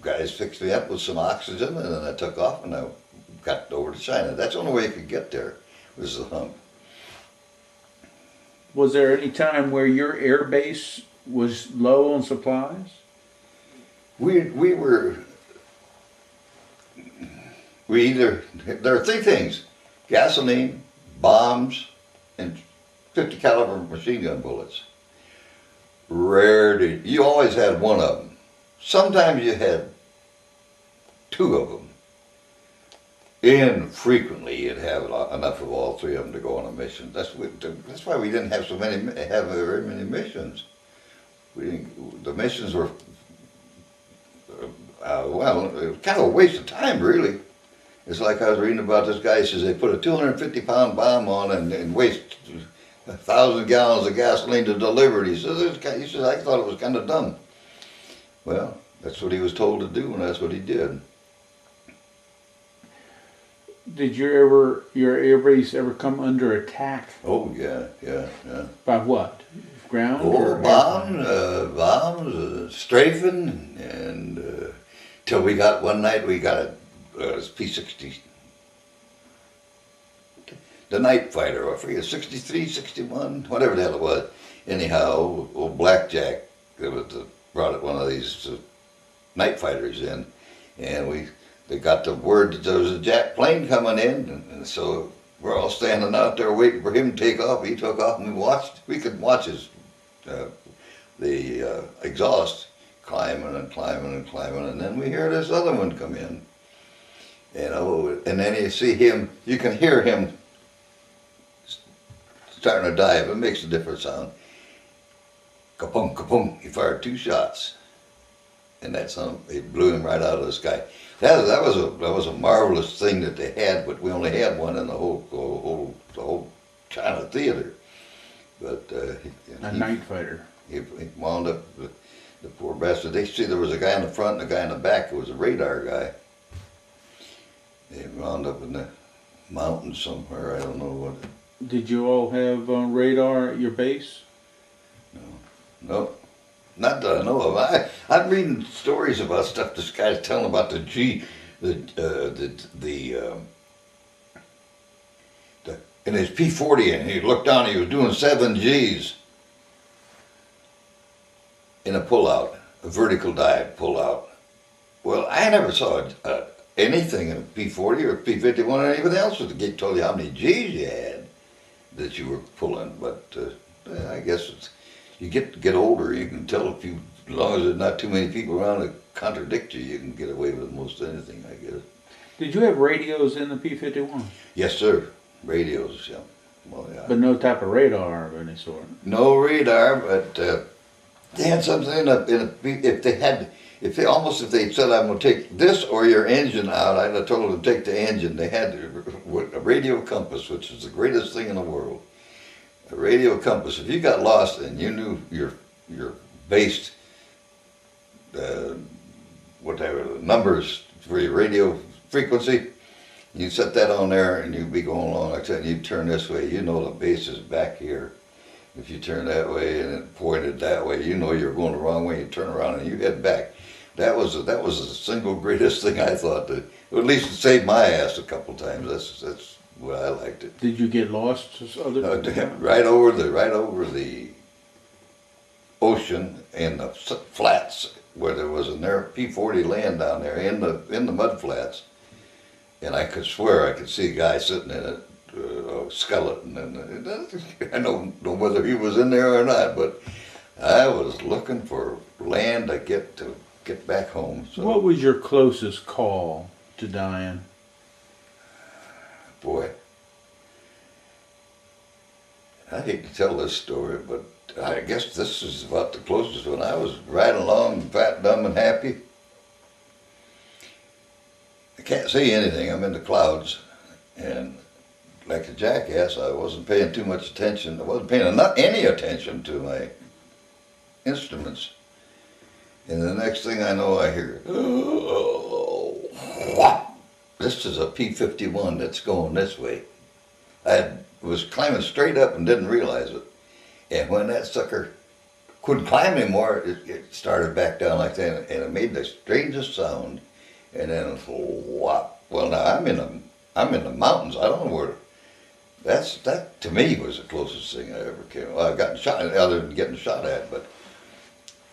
[SPEAKER 2] guys fixed me up with some oxygen, and then I took off, and I got over to China. That's the only way I could get there, was the hump.
[SPEAKER 1] Was there any time where your air base was low on supplies?
[SPEAKER 2] There are three things: gasoline, bombs, and 50 caliber machine gun bullets. You always had one of them. Sometimes you had two of them. Infrequently you'd have enough of all three of them to go on a mission. That's why we didn't have very many missions. The missions were well, it was kind of a waste of time, really. It's like I was reading about this guy. He says they put a 250-pound bomb on and waste 1,000 gallons of gasoline to deliver it. He says I thought it was kind of dumb. Well, that's what he was told to do, and that's what he did.
[SPEAKER 1] Did your air base ever come under attack?
[SPEAKER 2] Oh yeah.
[SPEAKER 1] By what? Ground?
[SPEAKER 2] Oh,
[SPEAKER 1] or
[SPEAKER 2] bombs, strafing, and till we got one night we got a P-60, the night fighter. I forget, 63, 61, whatever the hell it was. Anyhow, old Blackjack brought one of these night fighters in, and they got the word that there was a jet plane coming in, and so we're all standing out there waiting for him to take off. He took off, and we could watch his the exhaust climbing and climbing and climbing, and then we hear this other one come in, and then you can hear him starting to dive. It makes a different sound. Kapoom, kapoom. He fired 2 shots, and it blew him right out of the sky. That was a marvelous thing that they had, but we only had one in the whole China theater. But
[SPEAKER 1] a night fighter.
[SPEAKER 2] He wound up, the poor bastard. They see there was a guy in the front and a guy in the back who was a radar guy. He wound up in the mountains somewhere. I don't know what.
[SPEAKER 1] Did you all have radar at your base?
[SPEAKER 2] No, not that I know of. I'm reading stories about stuff this guy's telling about in his P-40, and he looked down, he was doing 7 Gs in a pullout, a vertical dive pullout. Well, I never saw anything in a P-40 or P-51 or anything else that told you how many Gs you had that you were pulling, but I guess you get older, you can tell as long as there's not too many people around to contradict you, you can get away with most anything, I guess.
[SPEAKER 1] Did you have radios in the P-51?
[SPEAKER 2] Yes, sir. Radios, yeah. Well, yeah.
[SPEAKER 1] But no type of radar of any sort?
[SPEAKER 2] No radar, but they had something if they said, I'm going to take this or your engine out, I'd have told them to take the engine. They had a radio compass, which is the greatest thing in the world. A radio compass. If you got lost and you knew your based whatever the numbers for your radio frequency, you set that on there and you'd be going along like that, and you turn this way, you know the base is back here. If you turn that way and it pointed that way, you know you're going the wrong way, you turn around and you head back. That was the single greatest thing I thought, at least it saved my ass a couple times. That's what I liked it.
[SPEAKER 1] Did you get lost?
[SPEAKER 2] Right over the ocean in the flats where there was a P-40 land down there in the mud flats, and I could swear I could see a guy sitting in it, a skeleton, and I don't know whether he was in there or not, but I was looking for land to get back home. So.
[SPEAKER 1] What was your closest call to dying?
[SPEAKER 2] Boy, I hate to tell this story, but I guess this is about the closest when I was riding along, fat, dumb, and happy. I can't see anything. I'm in the clouds, and like a jackass, I wasn't paying too much attention. I wasn't paying any attention to my instruments. And the next thing I know, I hear, oh, whop. This is a P-51 that's going this way. Was climbing straight up and didn't realize it. And when that sucker couldn't climb anymore, it started back down like that, and it made the strangest sound. And then whop. Well, now I'm in the mountains. I don't know where. That to me was the closest thing I ever came. Well, I've gotten shot other than getting shot at, but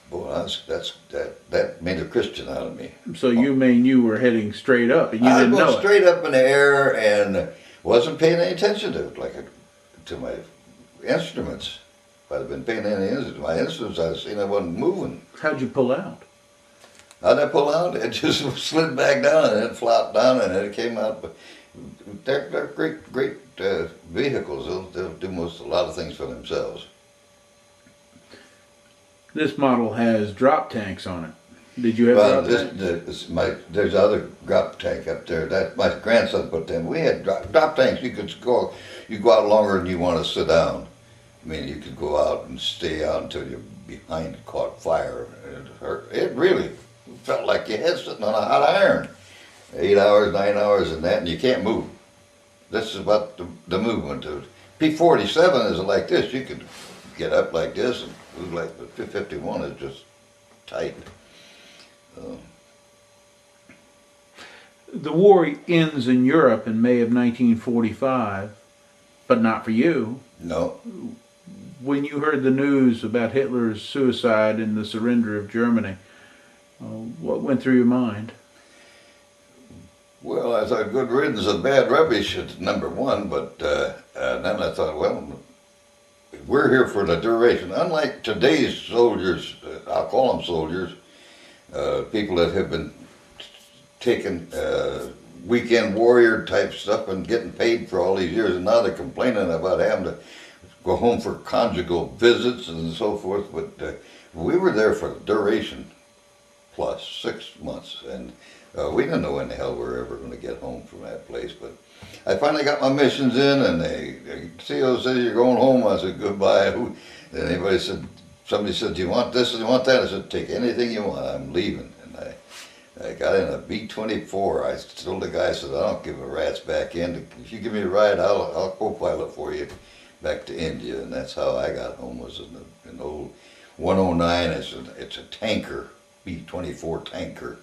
[SPEAKER 2] boy, that made a Christian out of me.
[SPEAKER 1] So you mean you were heading straight up and you didn't know it?
[SPEAKER 2] I was straight up in the air and wasn't paying any attention to it, to my instruments. If I'd been paying any attention to my instruments, I'd seen I wasn't moving.
[SPEAKER 1] How'd you pull out?
[SPEAKER 2] How'd I pull out? It just slid back down and it flopped down and it came out. They're great vehicles. They'll do a lot of things for themselves.
[SPEAKER 1] This model has drop tanks on it. Did you have drop tanks?
[SPEAKER 2] There's other drop tank up there. That my grandson put them. We had drop tanks. You go out longer than you want to sit down. I mean, you could go out and stay out until your behind caught fire. It hurt. It really felt like your head sitting on a hot iron. 8 hours, 9 hours, and that, and you can't move. This is about the movement. P-47 is like this. You could get up like this and move like the P-51 is just tight.
[SPEAKER 1] The war ends in Europe in May of 1945, but not for you.
[SPEAKER 2] No.
[SPEAKER 1] When you heard the news about Hitler's suicide and the surrender of Germany, what went through your mind?
[SPEAKER 2] Well, I thought good riddance of bad rubbish is number one, but then I thought, well, we're here for the duration. Unlike today's soldiers, I'll call them soldiers, people that have been taking weekend warrior type stuff and getting paid for all these years, and now they're complaining about having to go home for conjugal visits and so forth. But we were there for the duration, plus 6 months, and we didn't know when the hell we were ever going to get home from that place. But I finally got my missions in, and they CO said, "You're going home." I said, "Goodbye." And somebody said, "Do you want this? Do you want that?" I said, "Take anything you want. I'm leaving." And I got in a B-24. I told the guy, I said, "I don't give a rat's back end. If you give me a ride, I'll co-pilot for you back to India." And that's how I got home, was in an old 109. It's a tanker, B-24 tanker.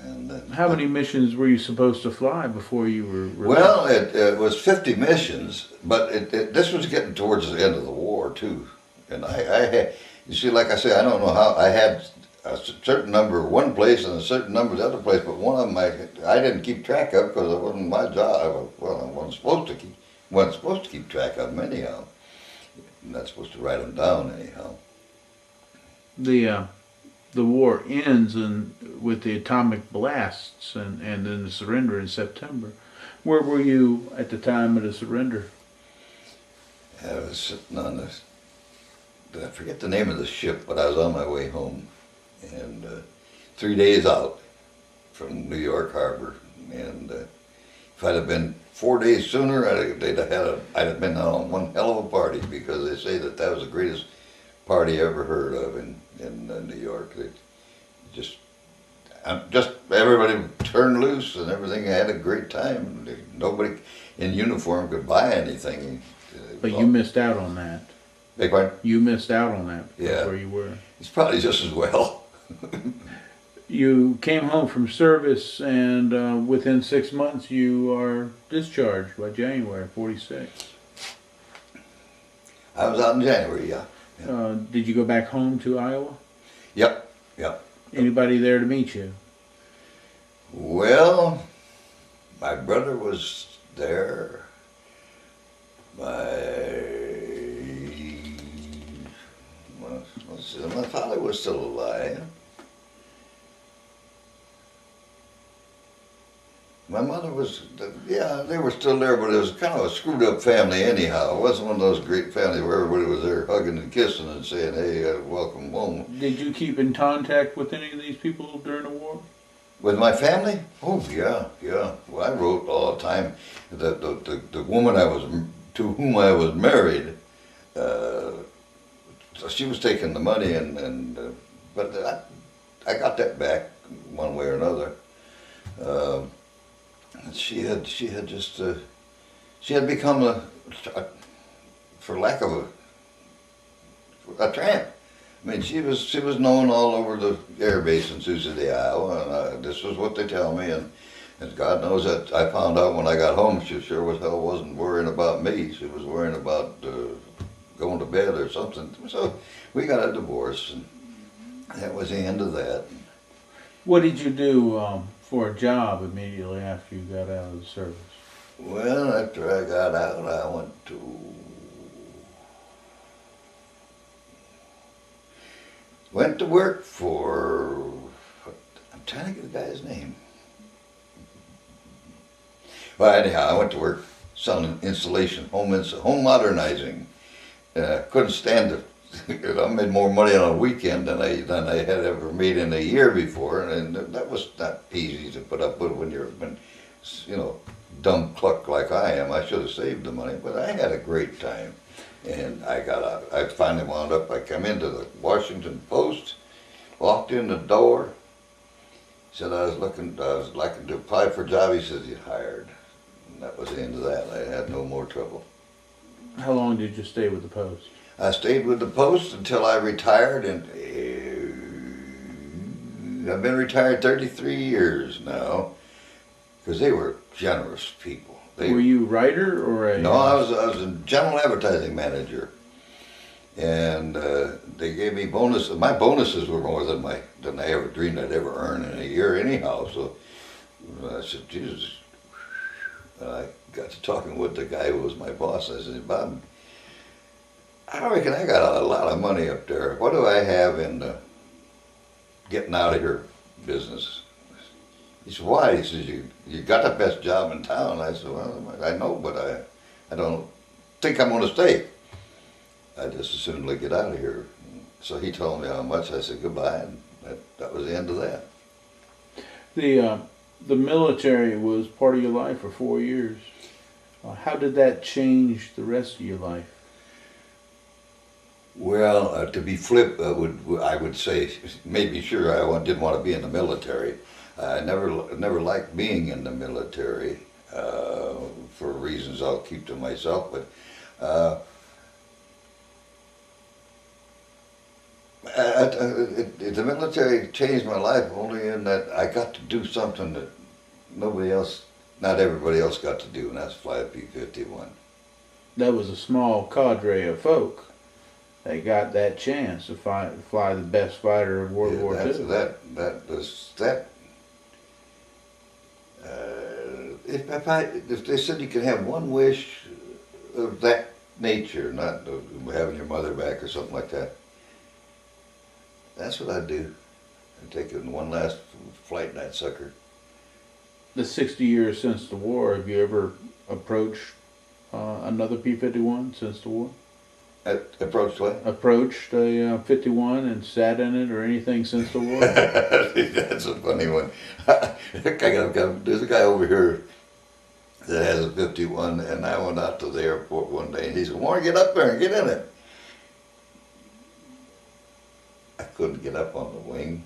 [SPEAKER 2] And
[SPEAKER 1] how many missions were you supposed to fly before you were released?
[SPEAKER 2] Well, it was 50 missions, but this was getting towards the end of the war too. And I had, you see, like I say, I don't know how, I had a certain number one place and a certain number the other place, but one of them I didn't keep track of because it wasn't my job. Well, I wasn't supposed to keep track of them anyhow. I'm not supposed to write them down anyhow.
[SPEAKER 1] The war ends with the atomic blasts and then the surrender in September. Where were you at the time of the surrender?
[SPEAKER 2] I was sitting on this, I forget the name of the ship, but I was on my way home. And 3 days out from New York Harbor. And if I'd have been 4 days sooner, I'd have been on one hell of a party, because they say that was the greatest party I ever heard of in New York. Just everybody turned loose and everything. I had a great time. Nobody in uniform could buy anything.
[SPEAKER 1] But you missed out on that.
[SPEAKER 2] Beg pardon?
[SPEAKER 1] You missed out on that.
[SPEAKER 2] Yeah.
[SPEAKER 1] Where you were.
[SPEAKER 2] It's probably just as well.
[SPEAKER 1] You came home from service, and within 6 months you are discharged by January '46.
[SPEAKER 2] I was out in January, yeah.
[SPEAKER 1] Did you go back home to Iowa?
[SPEAKER 2] Yep.
[SPEAKER 1] Anybody there to meet you?
[SPEAKER 2] Well, my brother was there. My father was still alive. My mother was, yeah, they were still there, but it was kind of a screwed up family anyhow. It wasn't one of those great families where everybody was there hugging and kissing and saying, hey, welcome home.
[SPEAKER 1] Did you keep in contact with any of these people during the war?
[SPEAKER 2] With my family? Oh, yeah, yeah. Well, I wrote all the time. The woman to whom I was married, so she was taking the money, but I got that back one way or another. She had become for lack of a tramp. I mean, she was known all over the air base in Sioux City, Iowa, and this was what they tell me, and God knows that I found out when I got home, she sure as hell wasn't worrying about me. She was worrying about going to bed or something. So we got a divorce, and that was the end of that.
[SPEAKER 1] What did you do for a job immediately after you got out of the service?
[SPEAKER 2] Well, after I got out, I went to work for, I'm trying to get the guy's name. Well, anyhow, I went to work selling insulation, home modernizing. Couldn't stand it. I made more money on a weekend than I had ever made in a year before, and that was not easy to put up with when you're, dumb cluck like I am. I should have saved the money, but I had a great time, and I got out. I finally wound up. I come into the Washington Post, walked in the door, said I was looking to apply for a job. He says you hired, and that was the end of that. I had no more trouble.
[SPEAKER 1] How long did you stay with the Post?
[SPEAKER 2] I stayed with the Post until I retired, and I've been retired 33 years now, because they were generous people.
[SPEAKER 1] Were you a writer or a...
[SPEAKER 2] No, I was a general advertising manager, and they gave me bonuses. My bonuses were more than I ever dreamed I'd ever earn in a year anyhow, so I said, Jesus. And I got to talking with the guy who was my boss. I said, Bob, I reckon I got a lot of money up there. What do I have in the getting out of here business? He said, why? He says, you got the best job in town. I said, well, I know, but I don't think I'm going to stay. I just as soon get out of here. So he told me how much. I said goodbye, and that was the end of that.
[SPEAKER 1] The military was part of your life for 4 years. How did that change the rest of your life?
[SPEAKER 2] Well, to be flip, I would say maybe sure I didn't want to be in the military. I never liked being in the military for reasons I'll keep to myself. But the military changed my life only in that I got to do something that not everybody else got to do, and that's fly a P-51.
[SPEAKER 1] That was a small cadre of folk. They got that chance to fly the best fighter of World War II.
[SPEAKER 2] If they said you could have one wish of that nature, not having your mother back or something like that, that's what I'd do. I'd take it in one last flight in that sucker.
[SPEAKER 1] The 60 years since the war, have you ever approached another P-51 since the war?
[SPEAKER 2] Approached what?
[SPEAKER 1] Approached a 51 and sat in it or anything since the war?
[SPEAKER 2] That's a funny one. There's a guy over here that has a 51, and I went out to the airport one day, and he said, Warren, get up there and get in it. I couldn't get up on the wing.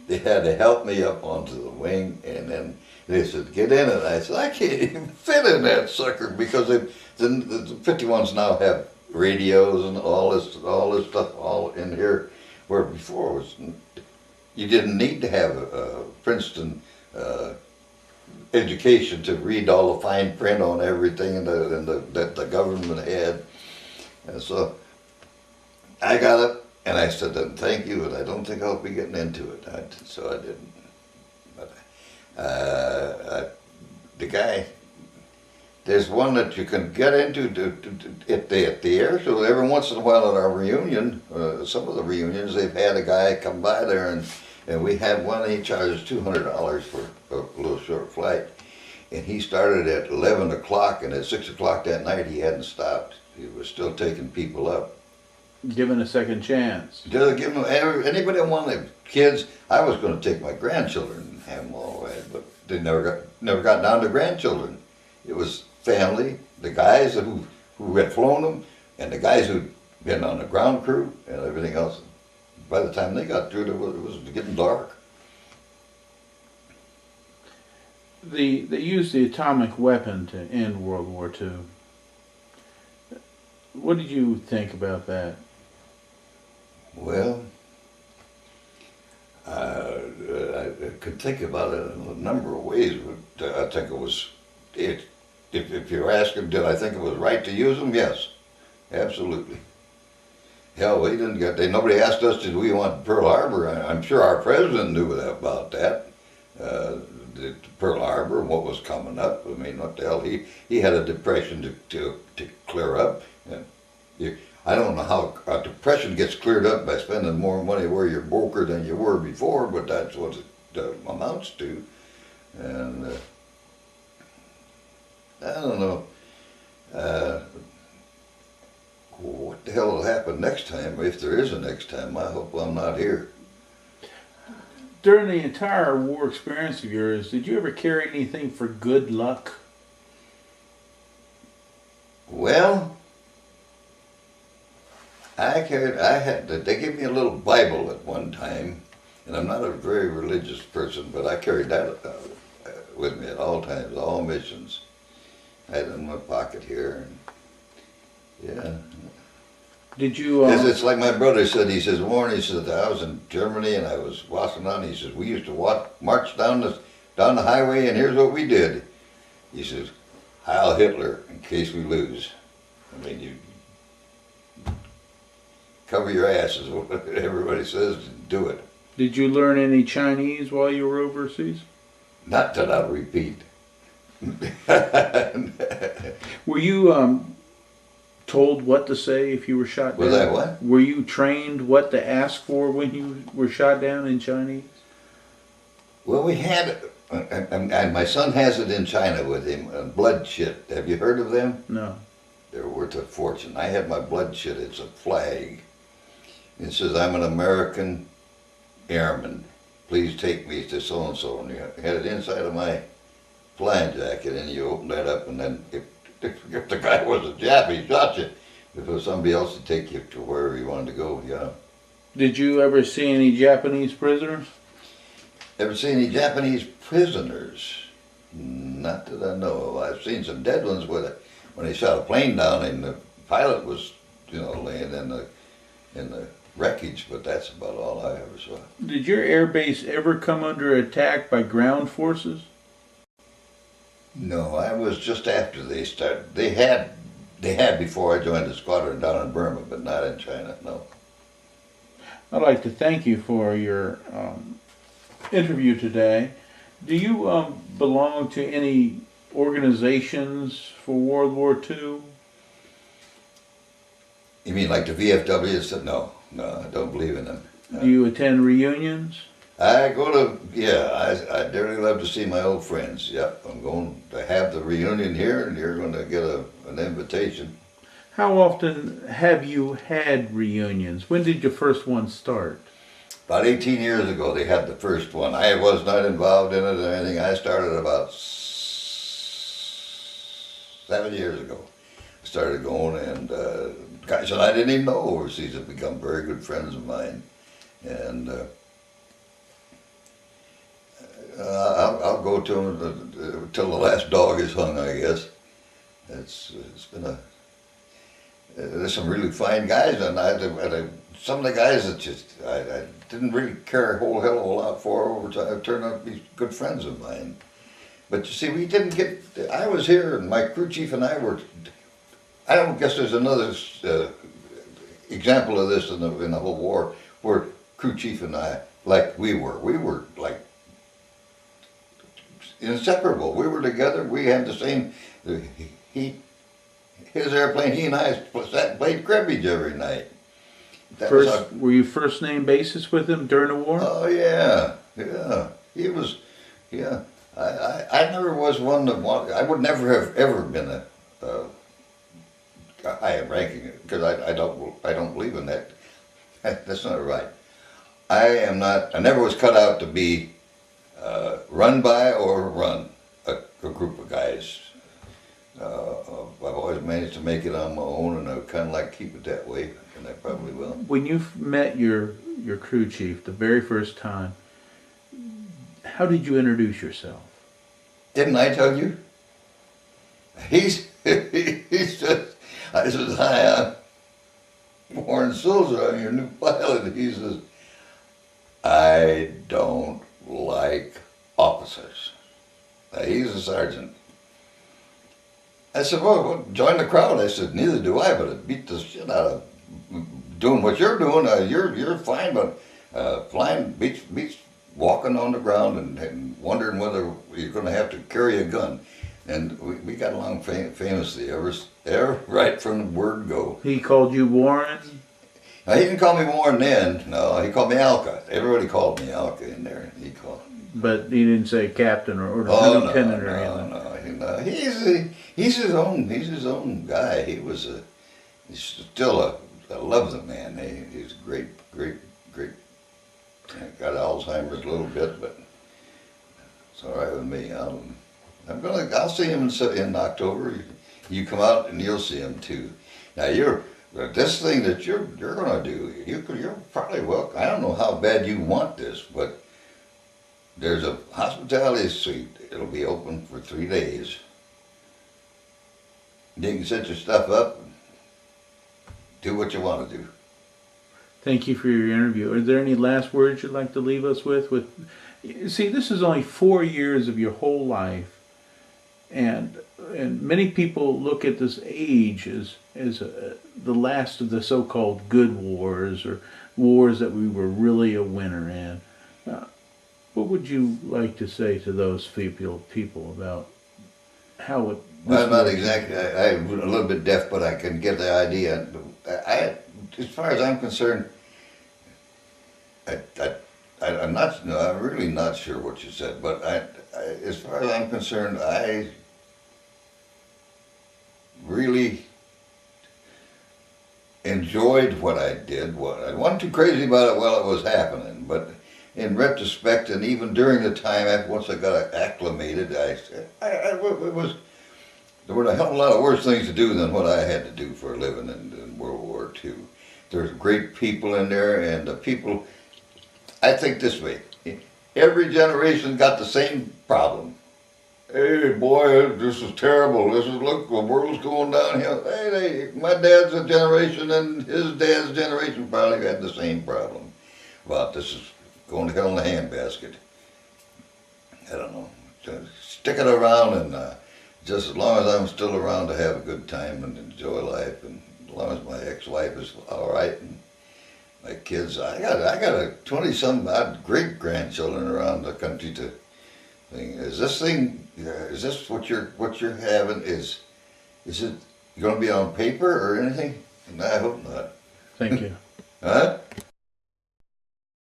[SPEAKER 2] They had to help me up onto the wing, and then they said, get in it. I said, I can't even fit in that sucker, because the 51s now have radios and all this stuff all in here, where before you didn't need to have a Princeton education to read all the fine print on everything that the government had. And so I got up and I said, thank you, but I don't think I'll be getting into it. So I didn't. But the guy, there's one that you can get into at the air show. Every once in a while at our reunion, some of the reunions, they've had a guy come by there And we had one, he charged $200 for a little short flight. And he started at 11 o'clock, and at 6 o'clock that night he hadn't stopped. He was still taking people up.
[SPEAKER 1] Given a second chance.
[SPEAKER 2] Just give them, anybody that wanted kids, I was going to take my grandchildren and have them all right, but they never got down to grandchildren. It was family, the guys who had flown them, and the guys who'd been on the ground crew and everything else. By the time they got through, it was getting dark.
[SPEAKER 1] They used the atomic weapon to end World War II. What did you think about that?
[SPEAKER 2] Well, I could think about it in a number of ways, but I think it was, if you're asking, did I think it was right to use them? Yes, absolutely. Hell, nobody asked us, did we want Pearl Harbor? I'm sure our president knew about that. The Pearl Harbor and what was coming up. I mean, what the hell? He had a depression to clear up. And I don't know how a depression gets cleared up by spending more money where you're broker than you were before, but that's what it amounts to. And I don't know. What the hell will happen next time, if there is a next time? I hope I'm not here.
[SPEAKER 1] During the entire war experience of yours, did you ever carry anything for good luck?
[SPEAKER 2] Well, they gave me a little Bible at one time, and I'm not a very religious person, but I carried that with me at all times, all missions. I had it in my pocket here, and yeah.
[SPEAKER 1] Did you?
[SPEAKER 2] It's like my brother said. He says, Warren. He says, I was in Germany and I was walking on. He says, we used to march down the highway, and here's what we did. He says, Heil Hitler, in case we lose. I mean, you cover your asses. What everybody says, do it.
[SPEAKER 1] Did you learn any Chinese while you were overseas?
[SPEAKER 2] Not that I'll repeat.
[SPEAKER 1] Were you told what to say if you were shot down?
[SPEAKER 2] Was I what?
[SPEAKER 1] Were you trained what to ask for when you were shot down in Chinese?
[SPEAKER 2] Well, we had, and my son has it in China with him, blood shit. Have you heard of them?
[SPEAKER 1] No.
[SPEAKER 2] They're worth a fortune. I had my blood shit. It's a flag. It says, I'm an American airman. Please take me to so-and-so. And you had it inside of my flying jacket, and you open that up, and then if the guy was a Jap, he shot you. If it was somebody else, to take you to wherever you wanted to go, yeah.
[SPEAKER 1] Did you ever see any Japanese prisoners?
[SPEAKER 2] Ever see any Japanese prisoners? Not that I know of. I've seen some dead ones when they shot a plane down and the pilot was, laying in the wreckage, but that's about all I ever saw.
[SPEAKER 1] Did your air base ever come under attack by ground forces?
[SPEAKER 2] No, I was just after they started. They had before I joined the squadron down in Burma, but not in China, no.
[SPEAKER 1] I'd like to thank you for your interview today. Do you belong to any organizations for World War II?
[SPEAKER 2] You mean like the VFW? No, I don't believe in them.
[SPEAKER 1] Do you attend reunions?
[SPEAKER 2] I go to, I dearly love to see my old friends. Yep, I'm going to have the reunion here, and you're going to get an invitation.
[SPEAKER 1] How often have you had reunions? When did your first one start?
[SPEAKER 2] About 18 years ago they had the first one. I was not involved in it or anything. I started about 7 years ago. I started going, and guys that I didn't even know overseas have become very good friends of mine. And I'll go to them till the last dog is hung, I guess. It's been there's some really fine guys, and some of the guys that I didn't really care a whole hell of a lot for over time turned out to be good friends of mine. But you see, we didn't get. I was here, and my crew chief and I were. I don't guess there's another example of this in the whole war where crew chief and I, like we were like inseparable. We were together. We had the same. His airplane. He and I sat and played cribbage every night. that was our,
[SPEAKER 1] Were you first name basis with him during the war?
[SPEAKER 2] oh yeah, yeah. He was, yeah. I never was one that wanted. I would never have ever been a high ranking because I don't believe in that. That's not right. I am not. I never was cut out to be run by or run a group of guys. I've always managed to make it on my own, and I kind of like to keep it that way, and I probably will.
[SPEAKER 1] When you met your crew chief the very first time, how did you introduce yourself?
[SPEAKER 2] Didn't I tell you? He's just. I says, "Hi, I'm Warren Silzer. I'm your new pilot." He says, "I don't like officers." Now, he's a sergeant. I said, well, join the crowd. I said, neither do I, but it beat the shit out of doing what you're doing. You're fine, but flying beats walking on the ground and wondering whether you're going to have to carry a gun. And we got along famously ever right from the word go.
[SPEAKER 1] He called you Warren?
[SPEAKER 2] Now, he didn't call me Warren then. No, he called me Alka. Everybody called me Alka in there. He called.
[SPEAKER 1] But he didn't say captain or lieutenant or anything.
[SPEAKER 2] No. He's his own guy. He's still I love the man. He's great. Got Alzheimer's a little bit, but it's all right with me. I'll see him in October. You come out and you'll see him too. Now this thing that you're gonna do. You're probably welcome. I don't know how bad you want this, but there's a hospitality suite. It'll be open for 3 days. You can set your stuff up and do what you want to do.
[SPEAKER 1] Thank you for your interview. Are there any last words you'd like to leave us with? See, this is only 4 years of your whole life, and many people look at this age as the last of the so-called good wars or wars that we were really a winner in. What would you like to say to those people about how it?
[SPEAKER 2] I'm not exactly. I'm a little bit deaf, but I can get the idea. As far as I'm concerned, I'm not. No, I'm really not sure what you said. But as far as I'm concerned, I really enjoyed what I did. I wasn't too crazy about it while it was happening, but in retrospect, and even during the time, once I got acclimated, there were a hell of a lot of worse things to do than what I had to do for a living in World War II. There's great people in there, and the people, I think this way, every generation got the same problem. Hey boy, this is terrible. Look, the world's going downhill. Hey, my dad's a generation and his dad's generation probably had the same problem. Well, this is going to hell in a handbasket. I don't know. Stick it around and just as long as I'm still around to have a good time and enjoy life, and as long as my ex-wife is all right and my kids, I got a 20-some odd great grandchildren around the country to thing. Is this what you're having? Is it going to be on paper or anything? No, I hope not.
[SPEAKER 1] Thank you.
[SPEAKER 2] Huh?